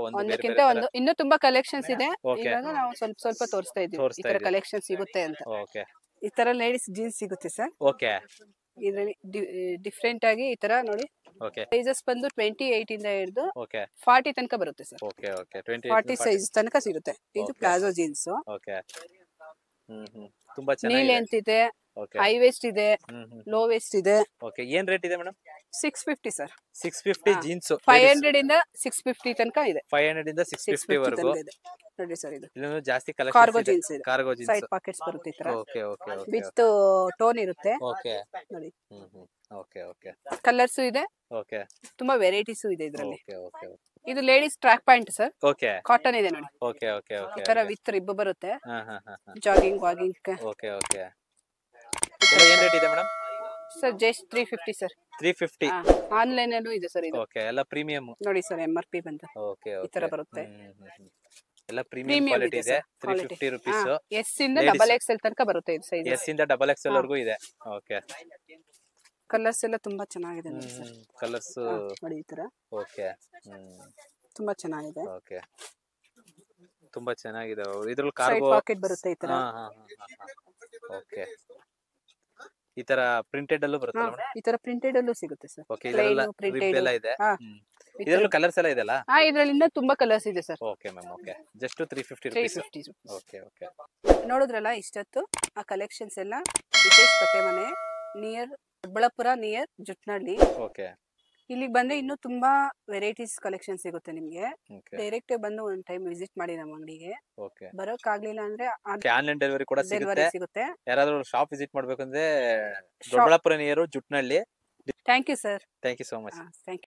ಒಂದು ಇನ್ನೂ ತುಂಬಾ ಕಲೆಕ್ಷನ್ಸ್ ಇದೆ. ಇವಾಗ ನಾವು ಸ್ವಲ್ಪ ತೋರಿಸ್ತಾ ಇದೀವಿ ಈ ತರ ಕಲೆಕ್ಷನ್ ಸಿಗುತ್ತೆ ಅಂತ. ಓಕೆ, ಈ ತರ ಲೇಡೀಸ್ ಜೀನ್ಸ್ ಸಿಗುತ್ತೆ ಸರ್. ಓಕೆ, ಇದರಲ್ಲಿ ಡಿಫ್ರೆಂಟ್ ಆಗಿ ಈ ತರ ನೋಡಿ. ಓಕೆ, ಸೈಜಸ್ ಬಂದು 28 ಇಂದ ಹಿಡಿದು ಓಕೆ 40 ತನಕ ಬರುತ್ತೆ ಸರ್. ಓಕೆ ಓಕೆ, 40 ಸೈಜ್ ತನಕ ಸಿಗುತ್ತೆ. ಇದು ಪ್ಲಾಜೋ ಜೀನ್ಸ್. ಓಕೆ, ತುಂಬಾ ನೀ ಲೆಂತ್ ಇದೆ, ಹೈ ವೇಸ್ಟ್ ಇದೆ, ಲೋ ವೇಸ್ಟ್ ಇದೆ. ಓಕೆ, ಏನ್ ರೇಟ್ ಇದೆ ಮೇಡಂ? 650 ಸರ್. 650 ಜೀನ್ಸ್. 500 ಇಂದ 650 ತನಕ ಇದೆ. 500 ಇಂದ 650 ವರೆಗೂ ಇದೆ. ನೋಡಿ ಸರ್, ಇದು ಇನ್ನು ಜಾಸ್ತಿ ಕಲೆಕ್ಷನ್ ಕಾರ್ಗೋ ಜೀನ್ಸ್ ಇದೆ. ಕಾರ್ಗೋ ಜೀನ್ಸ್ ಸೈಡ್ ಪಾಕೆಟ್ಸ್ ಬರುತ್ತೆ ಈ ತರ. Okay okay okay, with tone ಇರುತ್ತೆ. ಓಕೆ, ನೋಡಿ. ಓಕೆ ಓಕೆ, ಕಲರ್ಸ್ ಇದೆ. ಓಕೆ, ತುಂಬಾ ವೆರೈಟೀಸ್ ಇದೆ ಇದರಲ್ಲಿ. ಓಕೆ ಓಕೆ, ಇದು ladies track pant sir. Okay, cotton ಇದೆ ನೋಡಿ. ಓಕೆ ಓಕೆ ಓಕೆ, ಈ ತರ ವಿತ್ ರಿಬ್ ಬರುತ್ತೆ. ಹಾ ಹಾ ಹಾ, ಜಾಗಿಂಗ್ ವಾಗಿಂಗ್. ಓಕೆ ಓಕೆ, ಏನ್ ರೇಟ್ ಇದೆ madam? Sir just 350 sir. 350. Online ಅಲ್ಲೂ ಇದೆ ಸರ್ ಇದು. ಓಕೆ, ಎಲ್ಲ ಪ್ರೀಮಿಯಂ. ನೋಡಿ ಸರ್, MRP ಬಂತು. ಓಕೆ ಈ ತರ ಬರುತ್ತೆ. ಎಲ್ಲ ಪ್ರೀಮಿಯಂ ಕ್ವಾಲಿಟಿ ಇದೆ. 350 ರೂಪೀಸ್. ಎಸ್ ಇಂದ XXL ತನಕ ಬರುತ್ತೆ ಇದು ಸೈಜ್. ಎಸ್ ಇಂದ XXL ವರೆಗೂ ಇದೆ. ಓಕೆ, ಕಲರ್ಸ್ ಎಲ್ಲ ತುಂಬಾ ಚೆನ್ನಾಗಿದೆ ಸರ್. ಕಲರ್ಸ್ ನೋಡಿ ಈ ತರ. ಓಕೆ, ತುಂಬಾ ಚೆನ್ನಾಗಿದೆ. ಓಕೆ, ತುಂಬಾ ಚೆನ್ನಾಗಿದೆ. ಇದ್ರಲ್ಲಿ ಸೈಡ್ ಕಾರ್ಗೋ ಪಾಕೆಟ್ ಬರುತ್ತೆ ಈ ತರ. ಓಕೆ, ಈ ತರ ಪ್ರಿಂಟೆಡ್ ಅಲ್ಲೂ ಬರುತ್ತೆ ಮೇಡಂ. ಈ ತರ ಪ್ರಿಂಟೆಡ್ ಅಲ್ಲೂ ಸಿಗುತ್ತೆ ಸರ್. ಓಕೆ, ಇದೆಲ್ಲ ರಿಪ್ ಎಲ್ಲ ಇದೆ. ಇದರಲ್ಲೂ ಕಲರ್ಸ್ ಎಲ್ಲ ಇದೆಲ್ಲ? ಇದ್ರಲ್ಲಿ ಇನ್ನೂ ತುಂಬಾ ಕಲರ್ಸ್ ಇದೆ sir. Okay ma'am, okay. Just 350 rupees. 350. Okay, okay. ನೋಡಿದ್ರಲ್ಲ ಇಷ್ಟೊತ್ತು ಆ ಕಲೆಕ್ಷನ್ಸ್ ಎಲ್ಲ ವಿಶೇಷ್ ಬಟ್ಟೆ ಮನೆ near Doddaballapura near Jutnalli. Okay. ಇಲ್ಲಿಗೆ ಬಂದ್ರೆ ಇನ್ನೂ ತುಂಬಾ ವೆರೈಟೀಸ್ ಕಲೆಕ್ಷನ್ ಸಿಗುತ್ತೆ ನಿಮ್ಗೆ. ಓಕೆ. ಡೈರೆಕ್ಟ್ ಬಂದು ಒಂದ್ ಟೈಮ್ ವಿಸಿಟ್ ಮಾಡಿ ನಮ್ಮ ಅಂಗಡಿಗೆ. ಓಕೆ. ಬರೋಕ್ ಆಗ್ಲಿಲ್ಲ ಅಂದ್ರೆ ಆನ್ಲೈನ್ ಡೆಲಿವರಿ ಕೂಡ ಡೆಲಿವರಿ ಸಿಗುತ್ತೆ. ಸಿಗುತ್ತೆ. ಯಾರಾದ್ರೂ ಶಾಪ್ ವಿಸಿಟ್ ಮಾಡ್ಬೇಕಂದ್ರೆ Doddaballapura near Jutnalli. Thank you sir. Thank you so much. Thank you.